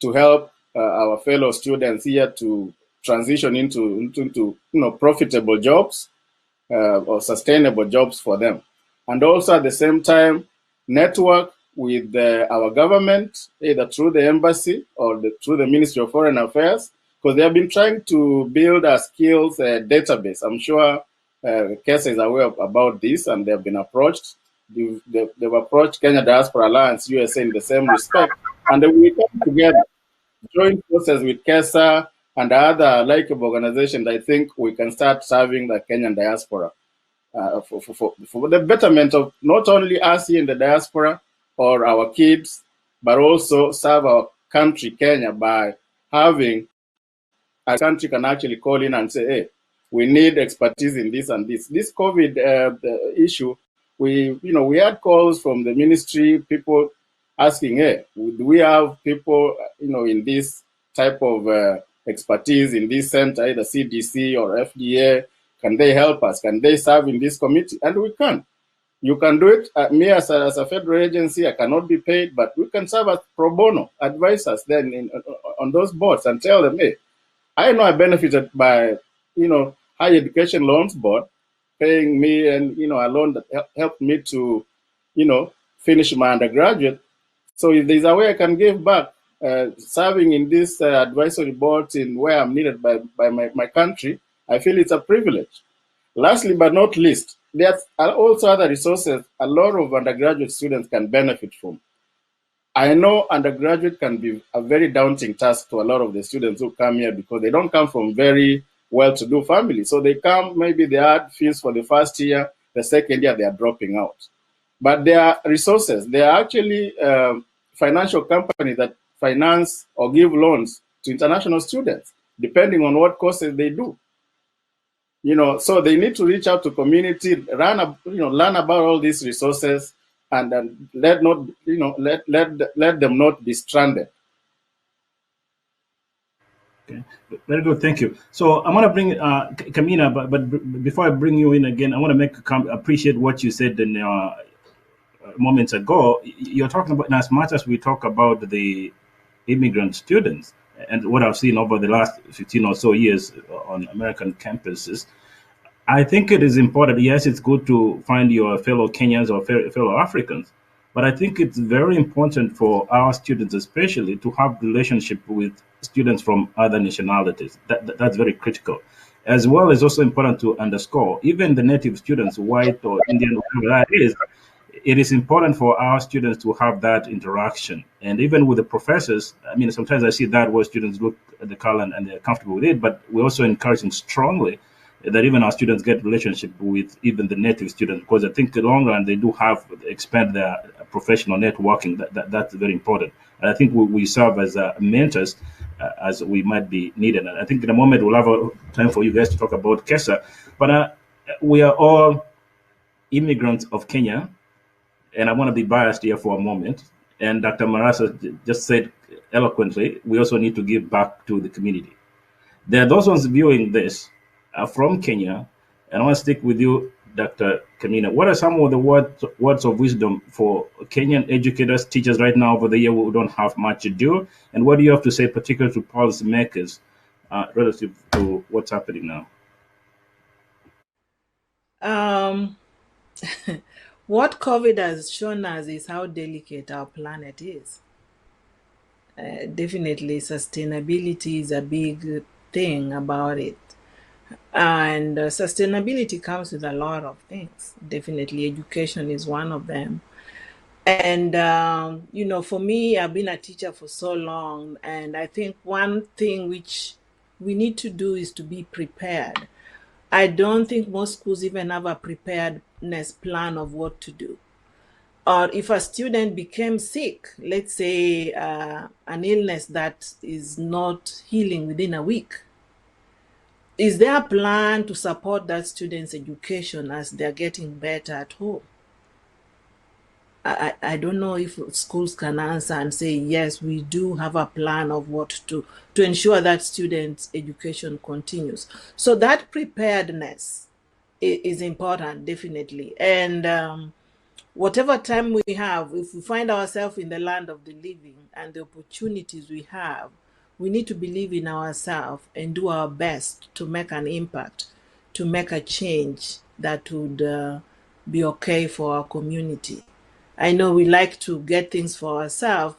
to help our fellow students here to transition into profitable jobs or sustainable jobs for them. And also at the same time, network with our government, either through the embassy or through the Ministry of Foreign Affairs, because they have been trying to build a skills database. I'm sure Kesa is aware about this, and they have been approached. They've approached Kenya Diaspora Alliance USA in the same respect, and then we come together, join forces with Kesa and other like-minded organizations. I think we can start serving the Kenyan diaspora for the betterment of not only us here in the diaspora or our kids, but also serve our country, Kenya, by having a country can actually call in and say, hey, we need expertise in this and this. This COVID issue, we had calls from the ministry, people asking, hey, do we have people, in this type of expertise in this center, either CDC or FDA? Can they help us? Can they serve in this committee? And we can. You can do it. Me as a federal agency, I cannot be paid, but we can serve as pro bono advisors then on those boards and tell them, hey, I know I benefited by, Higher Education Loans Board paying me and, a loan that helped me to, finish my undergraduate. So if there's a way I can give back, serving in this advisory boards in where I'm needed by my country, I feel it's a privilege. Lastly, but not least, there are also other resources a lot of undergraduate students can benefit from. I know undergraduate can be a very daunting task to a lot of the students who come here because they don't come from very well-to-do families. So they come, maybe they had fees for the first year, the second year they are dropping out. But there are resources. There are actually financial companies that finance or give loans to international students, depending on what courses they do. So they need to reach out to community, learn about all these resources, and let them not be stranded. Okay, very good, thank you. So I want to bring Kamina, but before I bring you in again, I want to appreciate what you said in moments ago. You're talking about, as much as we talk about the immigrant students and what I've seen over the last 15 or so years on American campuses, I think it is important. Yes, it's good to find your fellow Kenyans or fellow Africans, but I think it's very important for our students, especially, to have relationship with students from other nationalities. That's very critical. As well as also important to underscore, even the native students, white or Indian, whatever that is, it is important for our students to have that interaction. And even with the professors, I mean, sometimes I see that where students look at the color and they're comfortable with it, but we're also encouraging strongly that even our students get relationship with even the native students, because I think the long run they do expand their professional networking. That's very important. And I think we serve as mentors as we might be needed. And I think in a moment we'll have time for you guys to talk about Kesa. But we are all immigrants of Kenya. and I want to be biased here for a moment. And Dr. Marasa just said eloquently, we also need to give back to the community. There are those ones viewing this from Kenya, and I want to stick with you, Dr. Kamina. What are some of the words of wisdom for Kenyan educators, teachers right now over the year who don't have much to do? And what do you have to say, particularly to policymakers, relative to what's happening now? What COVID has shown us is how delicate our planet is. Definitely, sustainability is a big thing about it. And sustainability comes with a lot of things. Definitely, education is one of them. And, for me, I've been a teacher for so long. And I think one thing which we need to do is to be prepared. I don't think most schools even have a preparedness plan of what to do. Or if a student became sick, let's say an illness that is not healing within a week, is there a plan to support that student's education as they're getting better at home? I don't know if schools can answer and say, yes, we do have a plan of what to ensure that students' education continues. So that preparedness is important, definitely. And whatever time we have, if we find ourselves in the land of the living and the opportunities we have, we need to believe in ourselves and do our best to make an impact, to make a change that would be okay for our community. I know we like to get things for ourselves,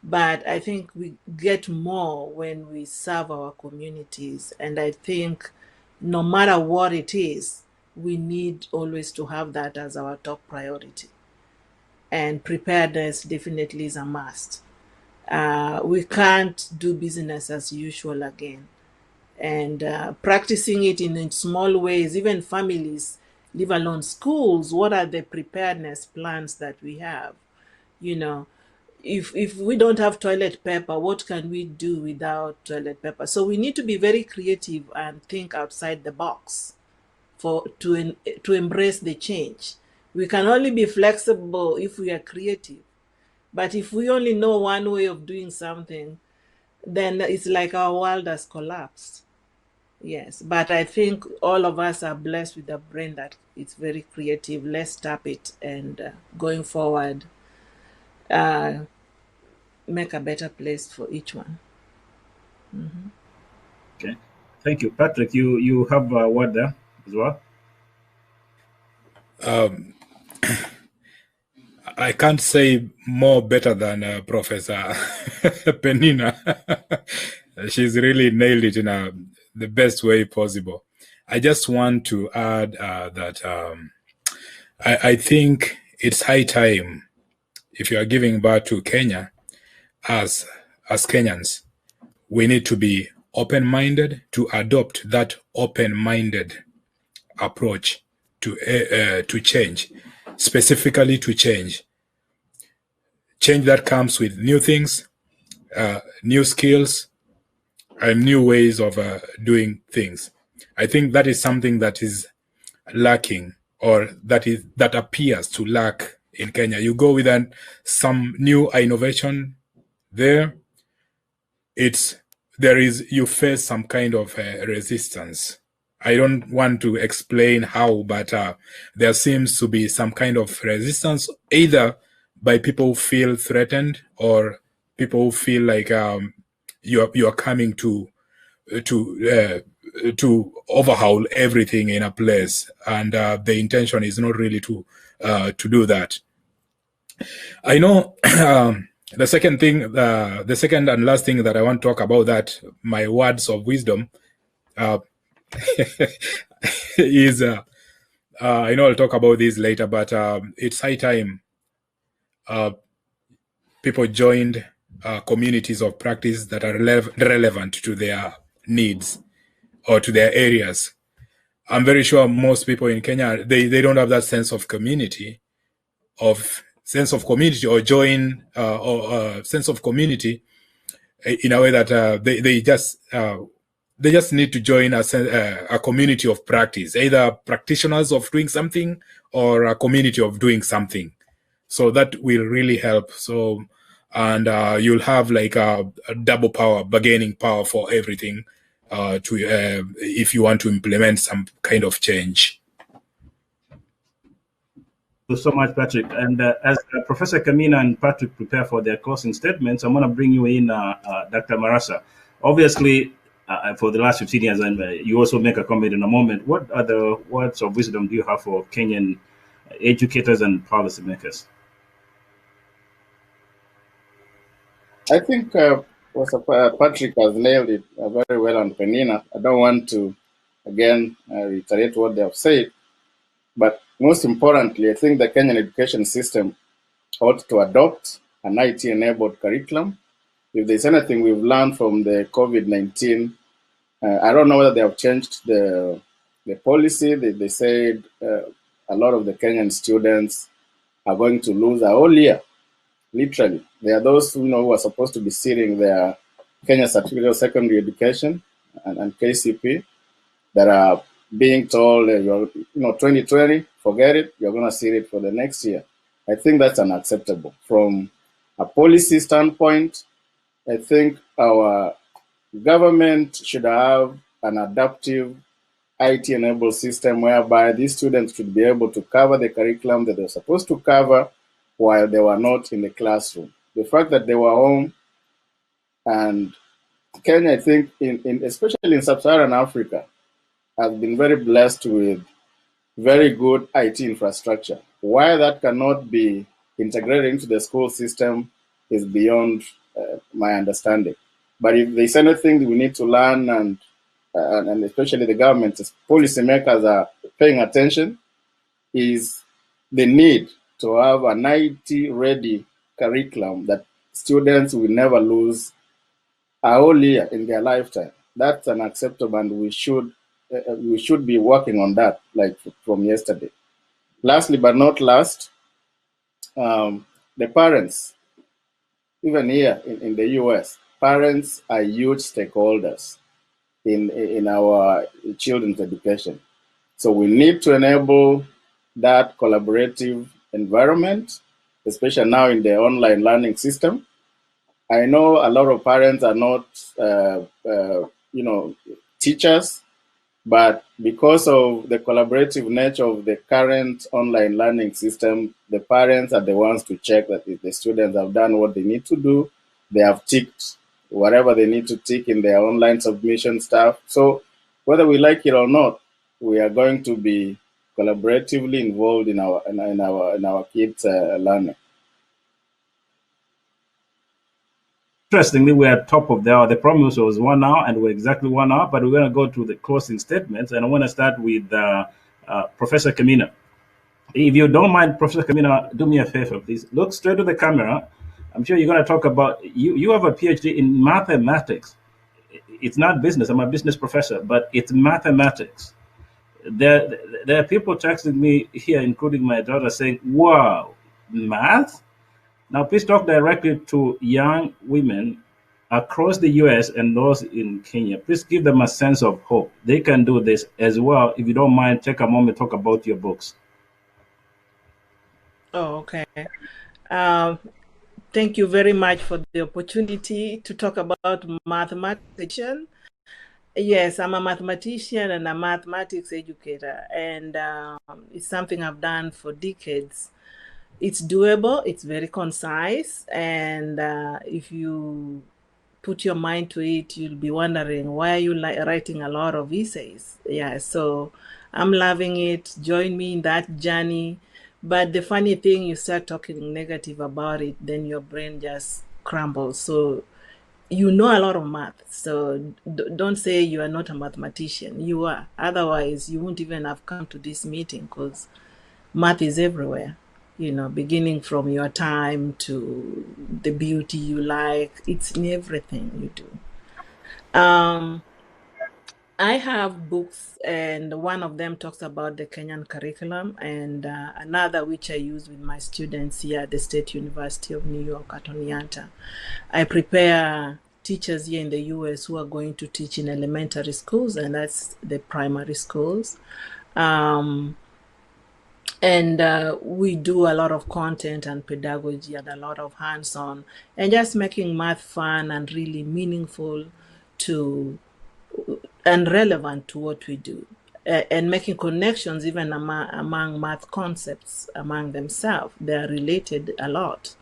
but I think we get more when we serve our communities. And I think no matter what it is, we need always to have that as our top priority. And preparedness definitely is a must. We can't do business as usual again. And practicing it in small ways, even families, leave alone schools, what are the preparedness plans that we have? If we don't have toilet paper, what can we do without toilet paper? So we need to be very creative and think outside the box to embrace the change. We can only be flexible if we are creative. But if we only know one way of doing something, then it's like our world has collapsed. Yes, but I think all of us are blessed with a brain that it's very creative. Let's tap it and going forward, make a better place for each one. Mm-hmm. Okay, thank you, Patrick. You have a word there as well. I can't say more better than Professor Penina. She's really nailed it in the best way possible. I just want to add that I think it's high time, if you are giving birth to Kenya, as Kenyans, we need to be open-minded, to adopt that open-minded approach to change, specifically to change. Change that comes with new things, new skills, and new ways of doing things. I think that is something that is lacking, or that appears to lack in Kenya. You go with some new innovation there, you face some kind of resistance. I don't want to explain how, but there seems to be some kind of resistance, either by people who feel threatened or people who feel like you are coming to overhaul everything in a place, and the intention is not really to do that. I know the second and last thing that I want to talk about, that my words of wisdom is I know I'll talk about this later, but it's high time people joined communities of practice that are relevant to their needs or to their areas. I'm very sure most people in Kenya, they don't have that sense of community, or sense of community in a way that they just need to join a community of practice, either practitioners of doing something or a community of doing something. So that will really help. So, and you'll have like a double power, bargaining power for everything if you want to implement some kind of change. Thank you so much, Patrick. And as Professor Kamina and Patrick prepare for their closing statements, I'm going to bring you in, Dr. Marasa. Obviously, for the last 15 years, and you also make a comment in a moment, what other words of wisdom do you have for Kenyan educators and policymakers? I think Patrick has nailed it very well on Penina. I don't want to, again, reiterate what they have said, but most importantly, I think the Kenyan education system ought to adopt an IT-enabled curriculum. If there's anything we've learned from the COVID-19, I don't know whether they have changed the policy. They said a lot of the Kenyan students are going to lose a whole year. Literally, there are those who are supposed to be sitting their Kenya Certificate of Secondary Education and KCP that are being told, 2020, forget it, you're going to sit it for the next year. I think that's unacceptable. From a policy standpoint, I think our government should have an adaptive IT-enabled system whereby these students should be able to cover the curriculum that they're supposed to cover while they were not in the classroom. The fact that they were home, and Kenya, I think, especially in sub-Saharan Africa, has been very blessed with very good IT infrastructure. Why that cannot be integrated into the school system is beyond my understanding. But if there's anything we need to learn, and especially the government, policymakers are paying attention, is the need to have an IT-ready curriculum that students will never lose a whole year in their lifetime. That's unacceptable, and we should be working on that, like from yesterday. Lastly, but not last, the parents, even here in the US, parents are huge stakeholders in our children's education. So we need to enable that collaborative environment, especially now in the online learning system. I know a lot of parents are not, teachers, but because of the collaborative nature of the current online learning system, the parents are the ones to check that if the students have done what they need to do, they have ticked whatever they need to tick in their online submission stuff. So whether we like it or not, we are going to be collaboratively involved in our kids' learning. Interestingly, we're at top of the hour. The promise was 1 hour, and we're exactly 1 hour, but we're going to go to the closing statements, and I want to start with Professor Kamina. If you don't mind, Professor Kamina, do me a favor, please. Look straight to the camera. I'm sure you're going to talk about, you have a PhD in mathematics. It's not business. I'm a business professor, but it's mathematics. There are people texting me here, including my daughter, saying, wow, math? Now, please talk directly to young women across the US and those in Kenya. Please give them a sense of hope. They can do this as well. If you don't mind, take a moment, talk about your books. Oh, okay. Thank you very much for the opportunity to talk about mathematician. Yes, I'm a mathematician and a mathematics educator, and it's something I've done for decades. It's doable, it's very concise, and if you put your mind to it, you'll be wondering, why are you writing a lot of essays? Yeah, so I'm loving it. Join me in that journey. But the funny thing, you start talking negative about it, then your brain just crumbles. So you know a lot of math, so don't say you are not a mathematician. You are. Otherwise, you won't even have come to this meeting, because math is everywhere. Beginning from your time to the beauty you like, it's in everything you do. I have books, and one of them talks about the Kenyan curriculum, and another which I use with my students here at the State University of New York at Oneonta. I prepare teachers here in the US who are going to teach in elementary schools, and that's the primary schools. And we do a lot of content and pedagogy and a lot of hands-on, and just making math fun and really meaningful to and relevant to what we do, and making connections even among math concepts among themselves. They are related a lot,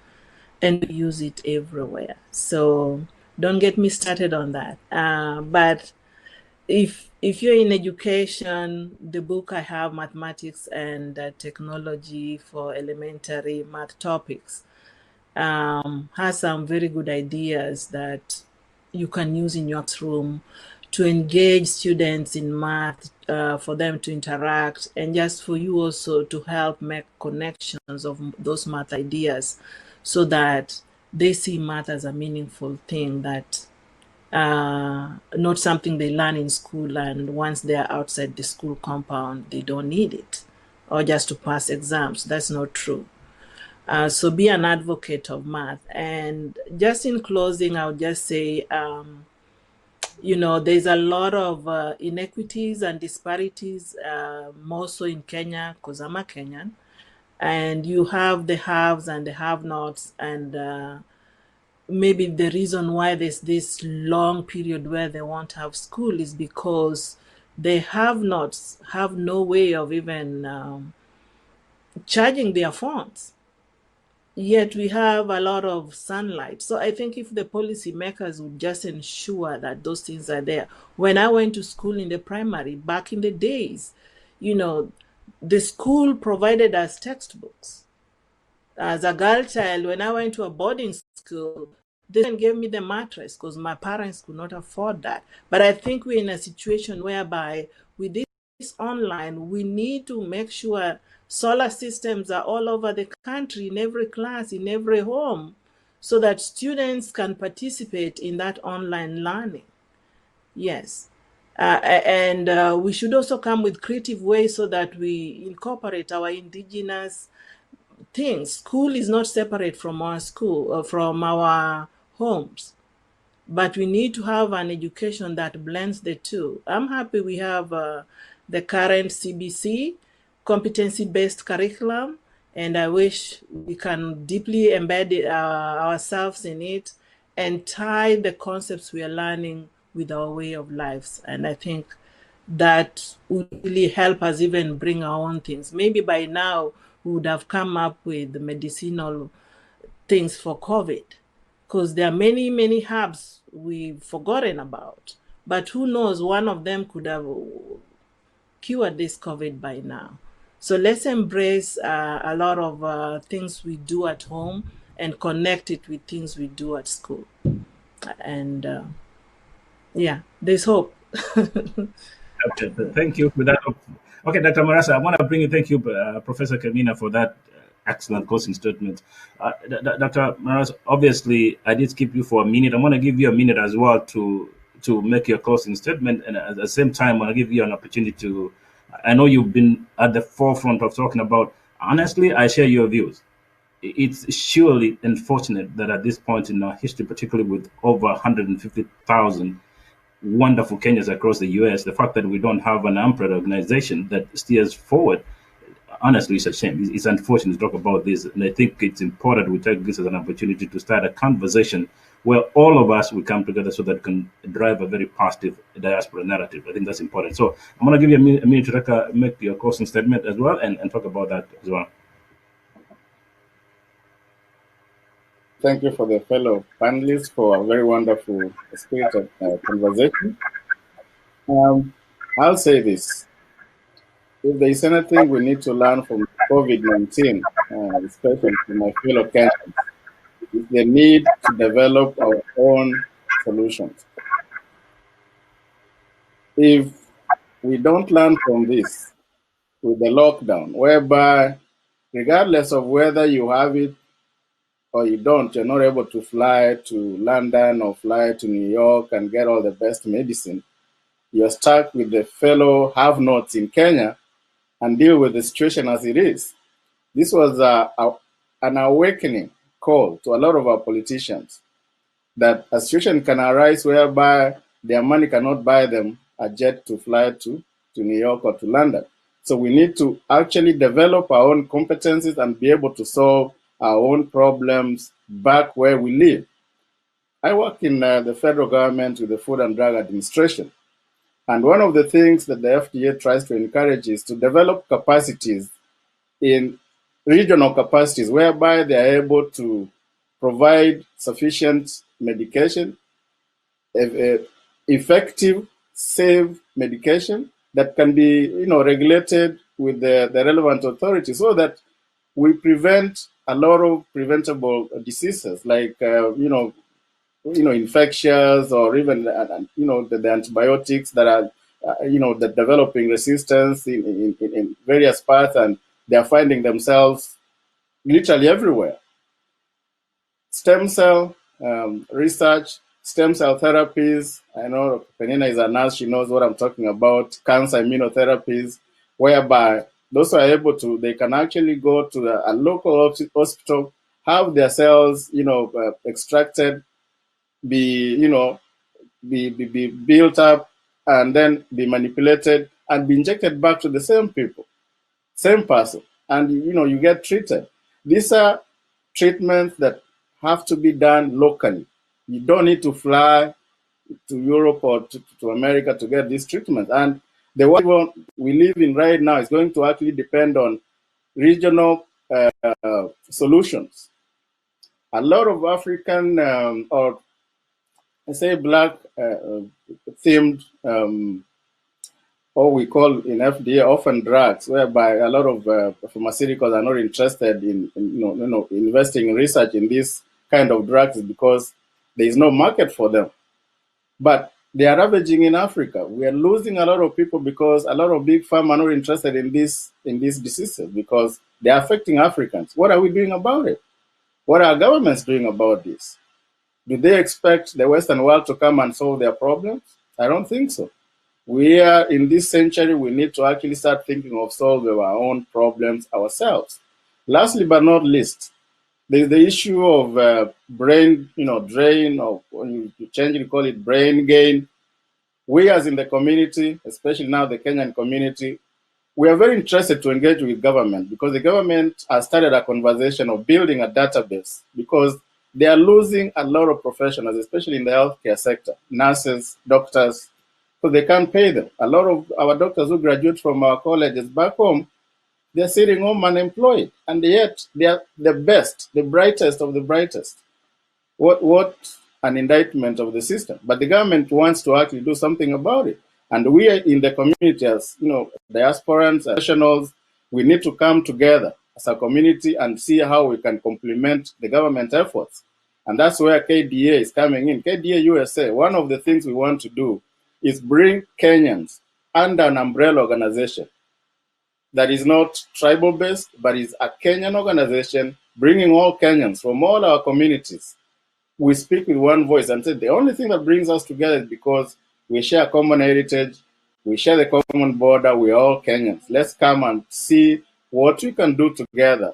and we use it everywhere. So don't get me started on that. But if you're in education, the book I have, Mathematics and Technology for Elementary Math Topics, has some very good ideas that you can use in your classroom to engage students in math, for them to interact, and just for you also to help make connections of those math ideas so that they see math as a meaningful thing, that not something they learn in school, and once they are outside the school compound, they don't need it, or just to pass exams. That's not true. So be an advocate of math. And just in closing, I would just say, there's a lot of inequities and disparities, more so in Kenya, because I'm a Kenyan. And you have the haves and the have-nots, and maybe the reason why there's this long period where they won't have school is because they have-nots have no way of even charging their phones. Yet we have a lot of sunlight. So I think if the policymakers would just ensure that those things are there. When I went to school in the primary, back in the days, the school provided us textbooks. As a girl child, when I went to a boarding school, they didn't give me the mattress because my parents could not afford that. But I think we're in a situation whereby with this online, we need to make sure solar systems are all over the country, in every class, in every home, so that students can participate in that online learning. Yes. And we should also come with creative ways so that we incorporate our indigenous things. School is not separate from our school or from our homes, but we need to have an education that blends the two. I'm happy we have the current CBC, competency-based curriculum, and I wish we can deeply embed ourselves in it and tie the concepts we are learning with our way of lives. And I think that would really help us even bring our own things. Maybe by now we would have come up with the medicinal things for COVID, because there are many, many herbs we've forgotten about. But who knows, one of them could have cured this COVID by now. So let's embrace a lot of things we do at home and connect it with things we do at school. And yeah, there's hope. Okay, thank you for that. Okay, Dr. Marasa, I want to bring you, thank you, Professor Kamina, for that excellent closing statement. Dr. Marasa, obviously, I did skip you for a minute. I want to give you a minute as well to make your closing statement. And at the same time, I want to give you an opportunity to, I know you've been at the forefront of talking about, honestly, I share your views. It's surely unfortunate that at this point in our history, particularly with over 150,000 wonderful Kenyans across the US, the fact that we don't have an umbrella organization that steers forward, honestly, it's a shame. It's unfortunate to talk about this. And I think it's important we take this as an opportunity to start a conversation where all of us will come together so that we can drive a very positive diaspora narrative. I think that's important. So I'm going to give you a minute to make your closing statement as well and talk about that as well. Thank you for the fellow panelists for a very wonderful spirited conversation. I'll say this. If there is anything we need to learn from COVID-19, especially from my fellow Kenyans, is the need to develop our own solutions. If we don't learn from this with the lockdown, whereby regardless of whether you have it or you don't, you're not able to fly to London or fly to New York and get all the best medicine, you're stuck with the fellow have-nots in Kenya and deal with the situation as it is. This was an awakening call to a lot of our politicians that a situation can arise whereby their money cannot buy them a jet to fly to New York or to London. So we need to actually develop our own competencies and be able to solve our own problems back where we live. I work in the federal government with the Food and Drug Administration. And one of the things that the FDA tries to encourage is to develop capacities in regional capacities whereby they are able to provide sufficient medication, effective, safe medication that can be, regulated with the relevant authorities so that we prevent a lot of preventable diseases like, infectious or even, the antibiotics that are, that developing resistance in various parts, and they are finding themselves literally everywhere. Stem cell research, stem cell therapies. I know Penina is a nurse, she knows what I'm talking about. Cancer immunotherapies, whereby those who are able to, they can actually go to a local hospital, have their cells, extracted, be built up, and then be manipulated and be injected back to the same people, same person, and you get treated. These are treatments that have to be done locally. You don't need to fly to Europe or to America to get this treatment. And the world we live in right now is going to actually depend on regional solutions. A lot of African or say black themed or we call in FDA often drugs, whereby a lot of pharmaceuticals are not interested in investing in research in these kind of drugs because there is no market for them. But they are ravaging in Africa. We are losing a lot of people because a lot of big pharma are not interested in these diseases because they are affecting Africans. What are we doing about it? What are governments doing about this? Do they expect the Western world to come and solve their problems? I don't think so. We are in this century, we need to actually start thinking of solving our own problems ourselves. Lastly but not least, there's the issue of brain, drain, or when you change it, you call it brain gain. We as in the community, especially now the Kenyan community, we are very interested to engage with government because the government has started a conversation of building a database because they are losing a lot of professionals, especially in the healthcare sector, nurses, doctors, because they can't pay them. A lot of our doctors who graduate from our colleges back home, they're sitting home unemployed, and yet they are the best, the brightest of the brightest. What an indictment of the system. But the government wants to actually do something about it. And we in the community as, diasporans, professionals, we need to come together as a community and see how we can complement the government efforts. And that's where KDA is coming in. KDA USA, one of the things we want to do is bring Kenyans under an umbrella organization that is not tribal-based, but is a Kenyan organization bringing all Kenyans from all our communities. We speak with one voice and say the only thing that brings us together is because we share a common heritage, we share the common border, we're all Kenyans. Let's come and see what we can do together.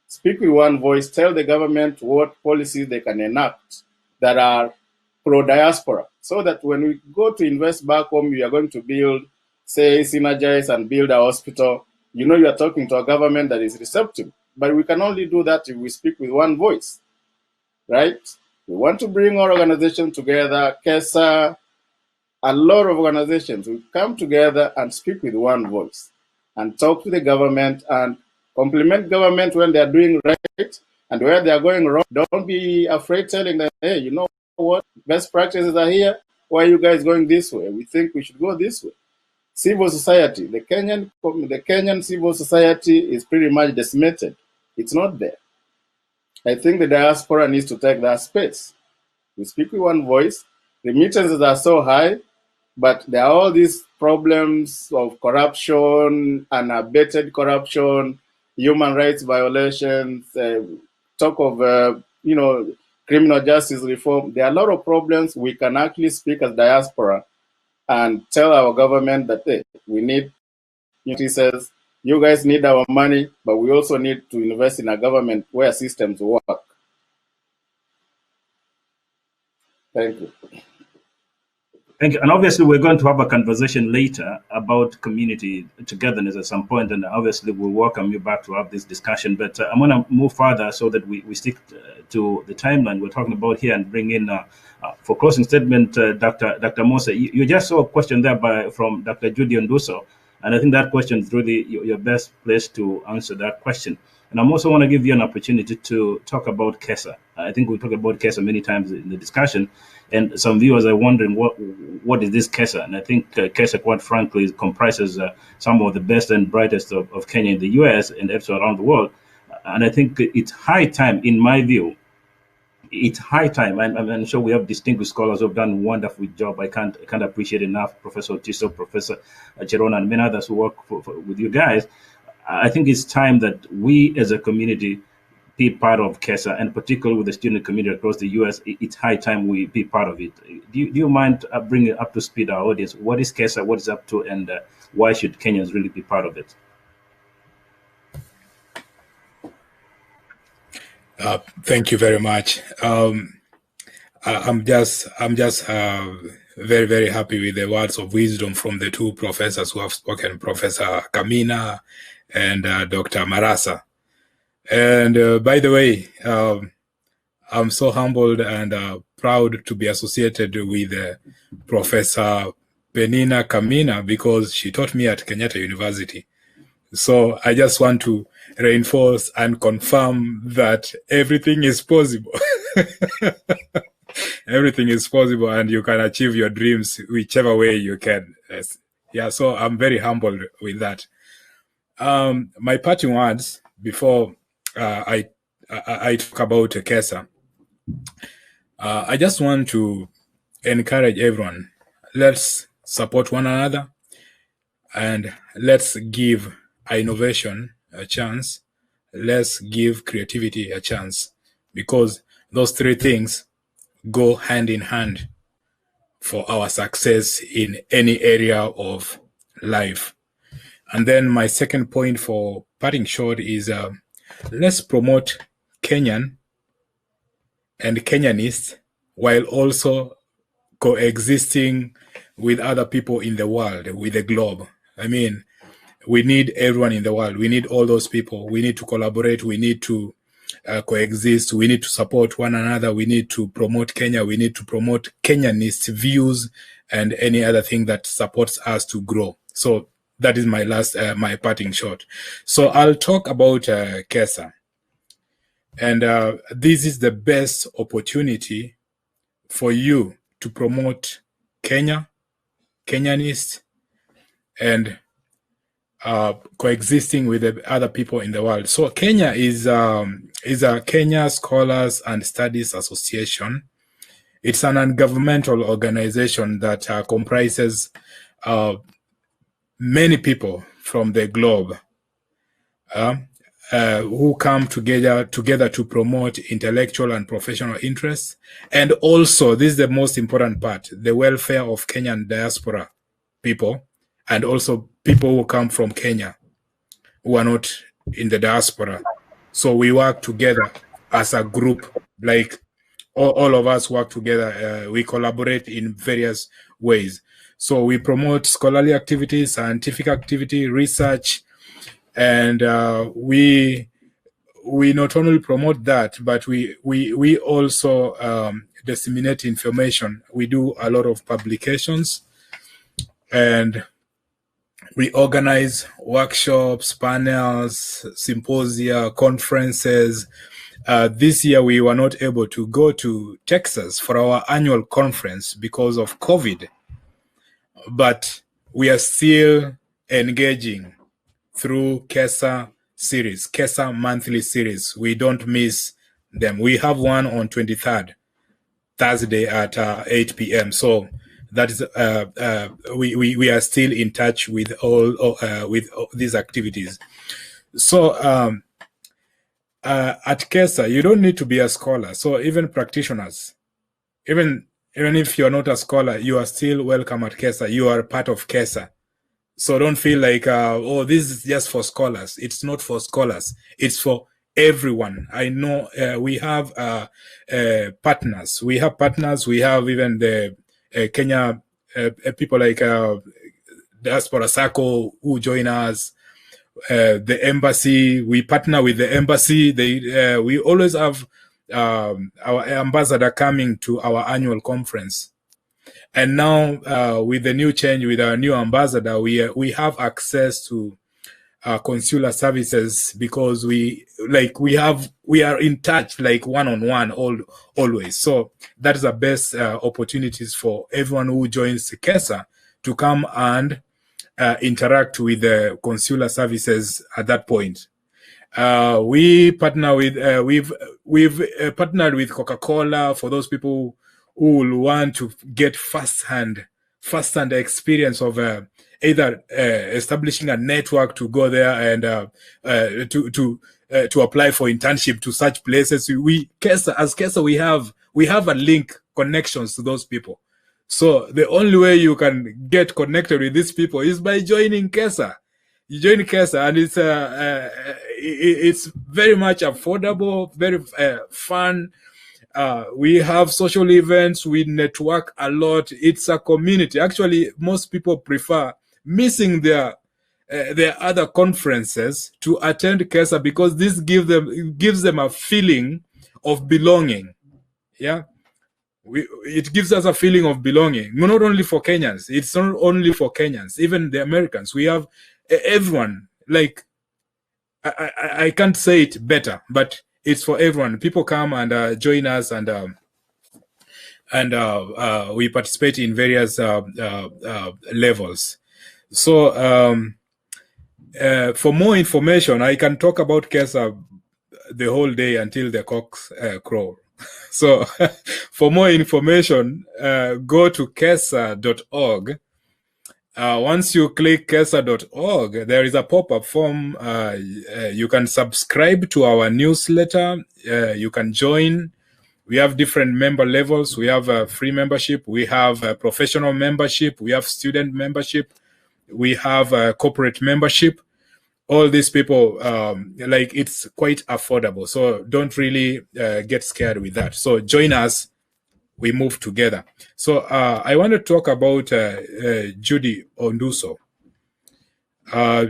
Speak with one voice, tell the government what policies they can enact that are pro-diaspora, so that when we go to invest back home, we are going to build, say, synergize and build a hospital. You are talking to a government that is receptive. But we can only do that if we speak with one voice, right? We want to bring our organization together, KESA, a lot of organizations. We come together and speak with one voice and talk to the government and compliment government when they are doing right and where they are going wrong. Don't be afraid telling them, hey, you know what, best practices are here. Why are you guys going this way? We think we should go this way. Civil society, the Kenyan civil society is pretty much decimated. It's not there. I think the diaspora needs to take that space. We speak with one voice. Remittances are so high, but there are all these problems of corruption, unabated corruption, human rights violations, talk of, criminal justice reform. There are a lot of problems. We can actually speak as diaspora and tell our government that, hey, we need, he says, you guys need our money, but we also need to invest in a government where systems work. Thank you. Thank you. And obviously, we're going to have a conversation later about community togetherness at some point, and obviously, we'll welcome you back to have this discussion. But I'm going to move further so that we stick to the timeline we're talking about here and bring in, for closing statement, Dr. Mose. You just saw a question there from Dr. Judy Onduso, and I think that question is really your best place to answer that question. And I'm also want to give you an opportunity to talk about KESA. I think we talked about KESA many times in the discussion, and some viewers are wondering what is this KESA? And I think KESA, quite frankly, comprises some of the best and brightest of Kenya in the US and also around the world. And I think it's high time, in my view, it's high time. I'm sure we have distinguished scholars who have done a wonderful job. I can't appreciate enough Professor Tiso, Professor Cherona, and many others who work with you guys. I think it's time that we as a community be part of KESA, and particularly with the student community across the US, it's high time we be part of it. Do you mind bringing up to speed our audience? What is KESA, what is up to, and why should Kenyans really be part of it? Thank you very much. I'm just very, very happy with the words of wisdom from the two professors who have spoken, Professor Kamina and Dr. Marasa. And by the way, I'm so humbled and proud to be associated with Professor Penina Kamina because she taught me at Kenyatta University. So I just want to reinforce and confirm that everything is possible. Everything is possible, and you can achieve your dreams whichever way you can. Yes. Yeah, so I'm very humbled with that. My parting words before I talk about KESA, I just want to encourage everyone. Let's support one another, and let's give innovation a chance. Let's give creativity a chance, because those three things go hand in hand for our success in any area of life. And then my second point for parting short is let's promote Kenyan and Kenyanists while also coexisting with other people in the world, with the globe. I mean, we need everyone in the world. We need all those people. We need to collaborate. We need to coexist. We need to support one another. We need to promote Kenya. We need to promote Kenyanist views and any other thing that supports us to grow. So that is my my parting shot. So I'll talk about KESA. And this is the best opportunity for you to promote Kenya, Kenyanist, and coexisting with the other people in the world. So Kenya is a Kenya Scholars and Studies Association. It's an ungovernmental organization that comprises many people from the globe who come together to promote intellectual and professional interests. And also, this is the most important part, the welfare of Kenyan diaspora people, and also people who come from Kenya who are not in the diaspora. So we work together as a group, like all of us work together. We collaborate in various ways. So we promote scholarly activities, scientific activity, research, and we not only promote that, but we also disseminate information. We do a lot of publications, and we organize workshops, panels, symposia, conferences. This year, we were not able to go to Texas for our annual conference because of COVID, but we are still engaging through KESA series, KESA monthly series. We don't miss them. We have one on 23rd, Thursday at 8 p.m. So that is we are still in touch with all these activities. So at KESA, you don't need to be a scholar. So even practitioners, even if you're not a scholar, you are still welcome at KESA. You are part of KESA. So don't feel like, oh, this is just for scholars. It's not for scholars. It's for everyone. I know we have partners. We have partners. We have even the Kenya people like Diaspora Circle who join us, the embassy. We partner with the embassy. We always have our ambassador coming to our annual conference. And now with the new change, with our new ambassador, we have access to consular services, because we are in touch, like one-on-one always. So that is the best opportunities for everyone who joins KESA to come and interact with the consular services at that point. We partner with we've partnered with Coca-Cola for those people who will want to get first-hand experience of either establishing a network to go there and to apply for internship to such places. As KESA, we have a link connections to those people. So the only way you can get connected with these people is by joining KESA. You join KESA, and it's very much affordable, very fun. We have social events. We network a lot. It's a community. Actually, most people prefer missing their other conferences to attend KESA, because this gives them a feeling of belonging. Yeah. It gives us a feeling of belonging. Not only for Kenyans. It's not only for Kenyans. Even the Americans. We have everyone. Like, I can't say it better, but it's for everyone. People come and join us, and we participate in various levels. So for more information, I can talk about KESA the whole day until the cocks crow. So for more information, go to kesa.org. Once you click kesa.org, there is a pop-up form. You can subscribe to our newsletter. You can join. We have different member levels. We have free membership. We have professional membership. We have student membership. We have corporate membership. All these people, it's quite affordable. So don't really get scared with that. So join us. We move together. So I want to talk about Judy Onduso.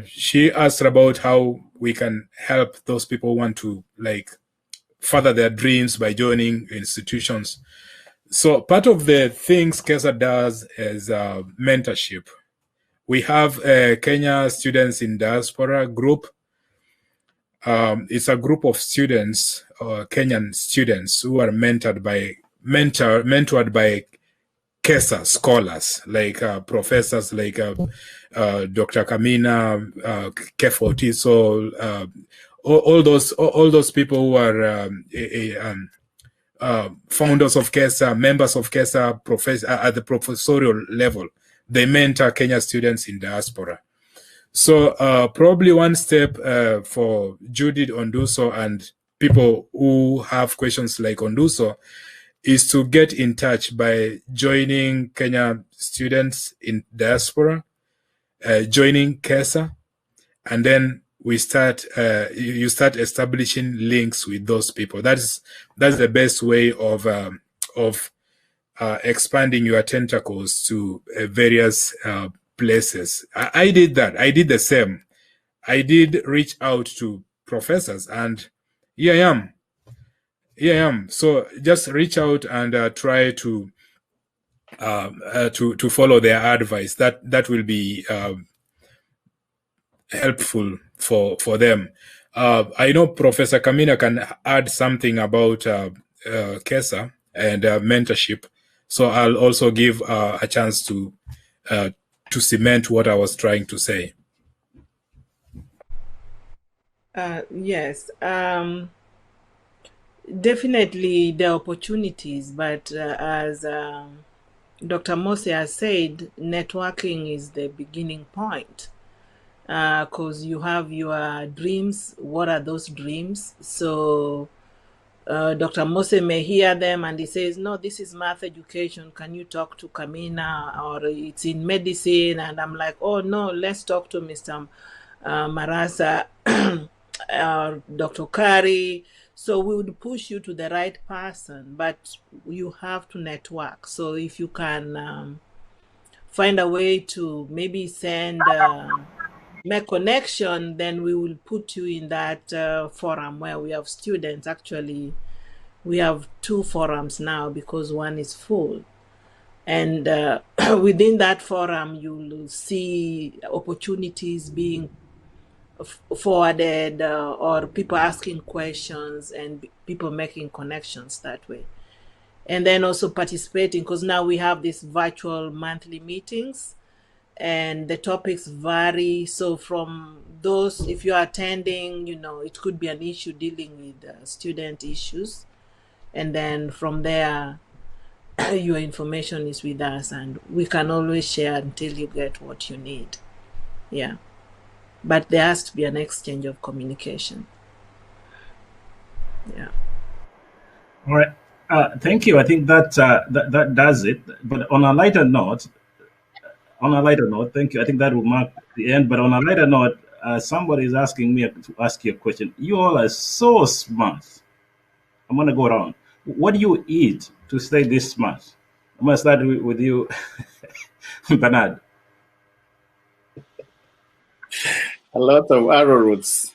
She asked about how we can help those people who want to further their dreams by joining institutions. So part of the things KESA does is mentorship. We have a Kenya Students in Diaspora group. It's a group of students, Kenyan students, who are mentored by KESA scholars, like professors like Dr. Kamina, Kefo Tiso, all those people who are founders of KESA, members of KESA, at the professorial level. They mentor Kenya students in diaspora. So probably one step for Judith Onduso and people who have questions like Onduso is to get in touch by joining Kenya students in diaspora, joining KESA, and then you start establishing links with those people. That's the best way of expanding your tentacles to various places. I did that. I did the same. I did reach out to professors, and here I am. So just reach out and try to follow their advice. That will be helpful for them. I know Professor Kamina can add something about KESA and mentorship. So I'll also give a chance to cement what I was trying to say. Yes, definitely the opportunities, but as Dr. Mose has said, networking is the beginning point, because you have your dreams. What are those dreams? So Dr. Mose may hear them and he says, no, this is math education. Can you talk to Kamina? Or it's in medicine. And I'm like, oh, no, let's talk to Mr. Marasa or Dr. Kari. So we would push you to the right person, but you have to network. So if you can find a way to maybe send make connection, then we will put you in that forum where we have students. Actually, we have 2 forums now because one is full. And within that forum, you'll see opportunities being forwarded or people asking questions and people making connections that way. And then also participating, because now we have these virtual monthly meetings and the topics vary. So from those, if you're attending, it could be an issue dealing with student issues. And then from there, your information is with us and we can always share until you get what you need. Yeah. But there has to be an exchange of communication. Yeah. All right. Thank you. I think that does it. But on a lighter note, thank you. I think that will mark the end. But on a lighter note, somebody is asking me to ask you a question. You all are so smart. I'm going to go around. What do you eat to stay this smart? I'm going to start with you, Bernard. A lot of arrowroots.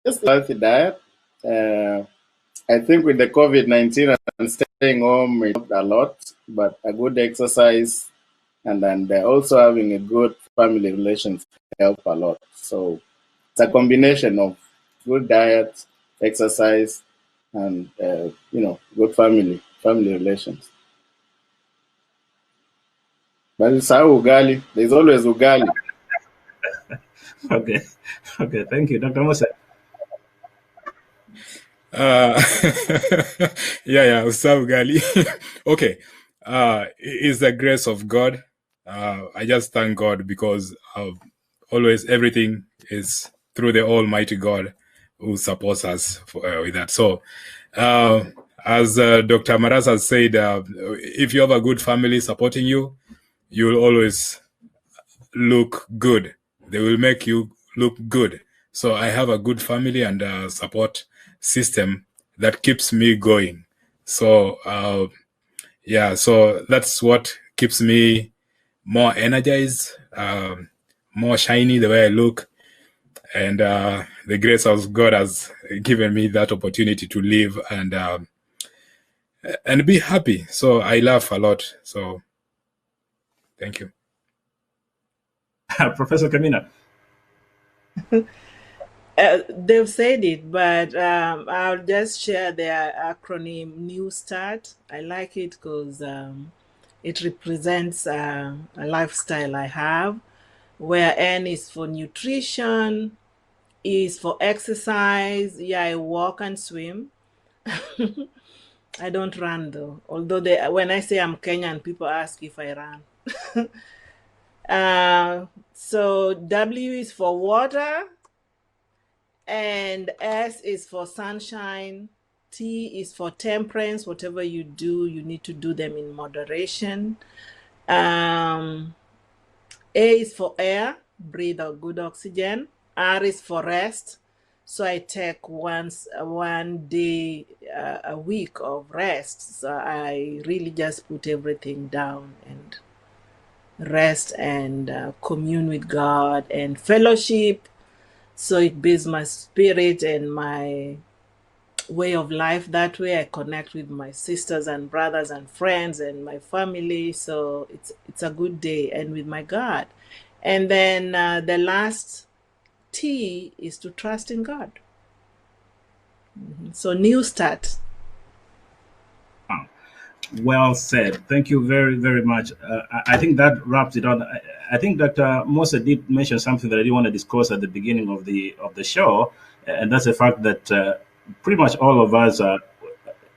Just a healthy diet. I think with the COVID-19 and staying home, it helped a lot, but a good exercise and then also having a good family relations help a lot. So it's a combination of good diet, exercise, and good family relations. But it's how ugali. There's always ugali. Okay. Thank you, Dr. Mose. Usa ugali. Okay. It's the grace of God. I just thank God because always everything is through the Almighty God who supports us with that. So, as Dr. Maras has said, if you have a good family supporting you, you'll always look good. They will make you look good. So I have a good family and support system that keeps me going. So, so that's what keeps me more energized, more shiny the way I look. And the grace of God has given me that opportunity to live and be happy. So I laugh a lot. So thank you. Professor Kamina. They've said it, but I'll just share their acronym New Start. I like it because it represents a lifestyle I have, where N is for nutrition, E is for exercise. Yeah, I walk and swim. I don't run though. Although when I say I'm Kenyan, people ask if I run. So W is for water, and S is for sunshine. T is for temperance. Whatever you do, you need to do them in moderation. A is for air, breathe out good oxygen. R is for rest. So I take one day a week of rest. So I really just put everything down and rest and commune with God and fellowship. So it builds my spirit and my way of life. That way I connect with my sisters and brothers and friends and my family. So it's a good day, and with my God. And then the last T is to trust in God. So new start. Well said. Thank you very, very much. I think that wraps it on. I think Dr. Mose did mention something that I didn't want to discuss at the beginning of the show, and that's the fact that pretty much all of us are.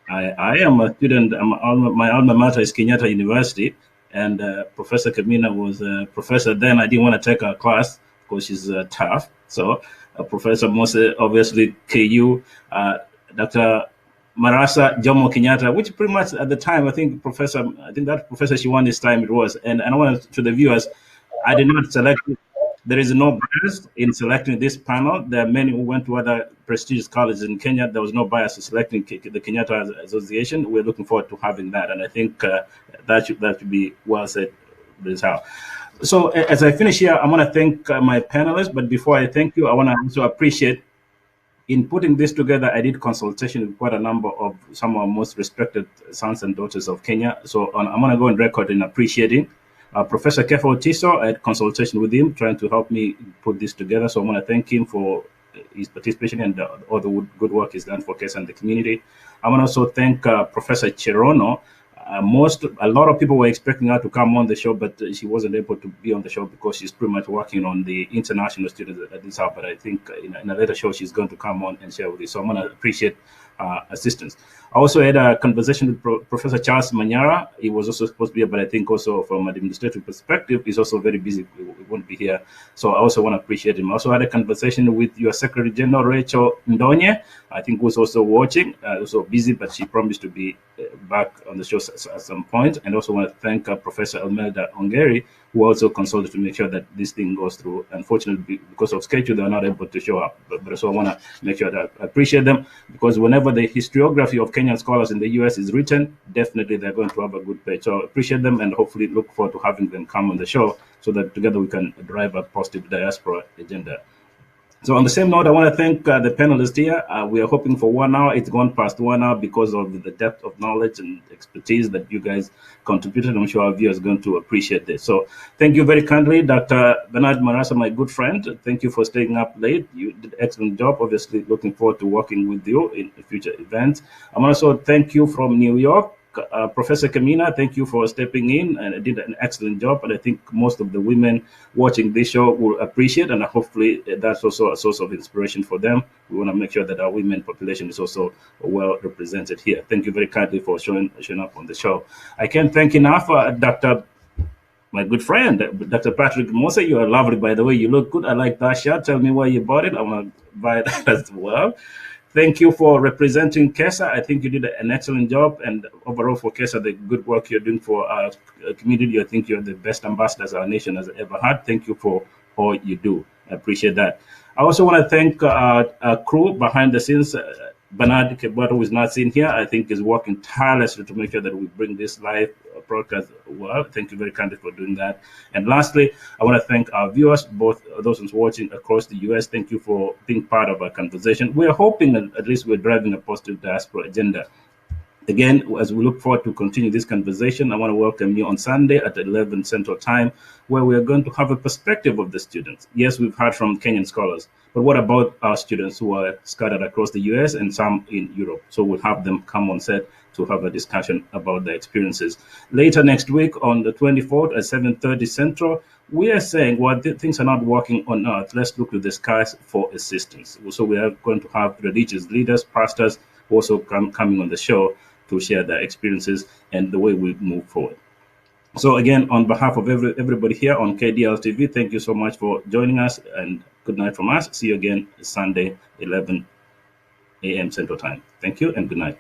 I am a student. My alma mater is Kenyatta University, and Professor Kamina was a professor then. I didn't want to take her class because she's tough. So Professor Mose, obviously KU, Dr. Marasa Jomo Kenyatta, which pretty much at the time, I think that Professor Shiwandi's time it was. And I want to the viewers, I did not select There is no bias in selecting this panel. There are many who went to other prestigious colleges in Kenya. There was no bias in selecting the Kenyatta Association. We're looking forward to having that, and I think that should be well said. This how. So as I finish here, I want to thank my panelists. But before I thank you, I want to also appreciate. In putting this together, I did consultation with quite a number of some of our most respected sons and daughters of Kenya. So I'm going to go on record in appreciating Professor Kefa Otiso. I had consultation with him, trying to help me put this together. So I want to thank him for his participation and all the good work he's done for KESA and the community. I want to also thank Professor Cherono. A lot of people were expecting her to come on the show, but she wasn't able to be on the show because she's pretty much working on the international students at this hour. But I think in a later show, she's going to come on and share with you. So I'm going to appreciate assistance. I also had a conversation with Professor Charles Manyara. He was also supposed to be here, but I think also from an administrative perspective, he's also very busy. He won't be here. So I also want to appreciate him. I also had a conversation with your Secretary General, Rachel Ndonye. I think who's also watching, also busy, but she promised to be back on the show at some point. And also want to thank Professor Elmelda Ongeri, who also consulted to make sure that this thing goes through. Unfortunately, because of schedule, they're not able to show up. But also I want to make sure that I appreciate them, because whenever the historiography of Kenyan scholars in the US is written, definitely they're going to have a good page. So I appreciate them and hopefully look forward to having them come on the show so that together we can drive a positive diaspora agenda. So on the same note, I want to thank the panelists here. We are hoping for 1 hour. It's gone past 1 hour because of the depth of knowledge and expertise that you guys contributed. I'm sure our viewers are going to appreciate this. So thank you very kindly, Dr. Bernard Marasa, my good friend. Thank you for staying up late. You did an excellent job. Obviously, looking forward to working with you in future events. I want to also thank you from New York. Professor Kamina, thank you for stepping in and did an excellent job. And I think most of the women watching this show will appreciate, and hopefully that's also a source of inspiration for them. We want to make sure that our women population is also well represented here. Thank you very kindly for showing up on the show. I can't thank enough my good friend, Dr. Patrick Mose. You are lovely, by the way. You look good. I like that shirt. Tell me where you bought it. I want to buy that as well. Thank you for representing KESA. I think you did an excellent job, and overall for KESA, the good work you're doing for our community, I think you're the best ambassadors our nation has ever had. Thank you for all you do. I appreciate that. I also want to thank our crew behind the scenes. Bernard Kebato, who is not seen here, I think is working tirelessly to make sure that we bring this live broadcast well. Thank you very kindly for doing that. And lastly, I want to thank our viewers, both those who's watching across the US. Thank you for being part of our conversation. We're hoping that at least we're driving a positive diaspora agenda. Again, as we look forward to continue this conversation, I want to welcome you on Sunday at 11 Central Time, where we are going to have a perspective of the students. Yes, we've heard from Kenyan scholars, but what about our students who are scattered across the US and some in Europe? So we'll have them come on set to have a discussion about their experiences. Later next week on the 24th at 7:30 Central, we are saying, well, things are not working on earth. Let's look to the skies for assistance. So we are going to have religious leaders, pastors, also coming on the show to share their experiences and the way we move forward. So again, on behalf of everybody here on KDL TV, thank you so much for joining us, and good night from us. See you again Sunday, 11 a.m. Central Time. Thank you and good night.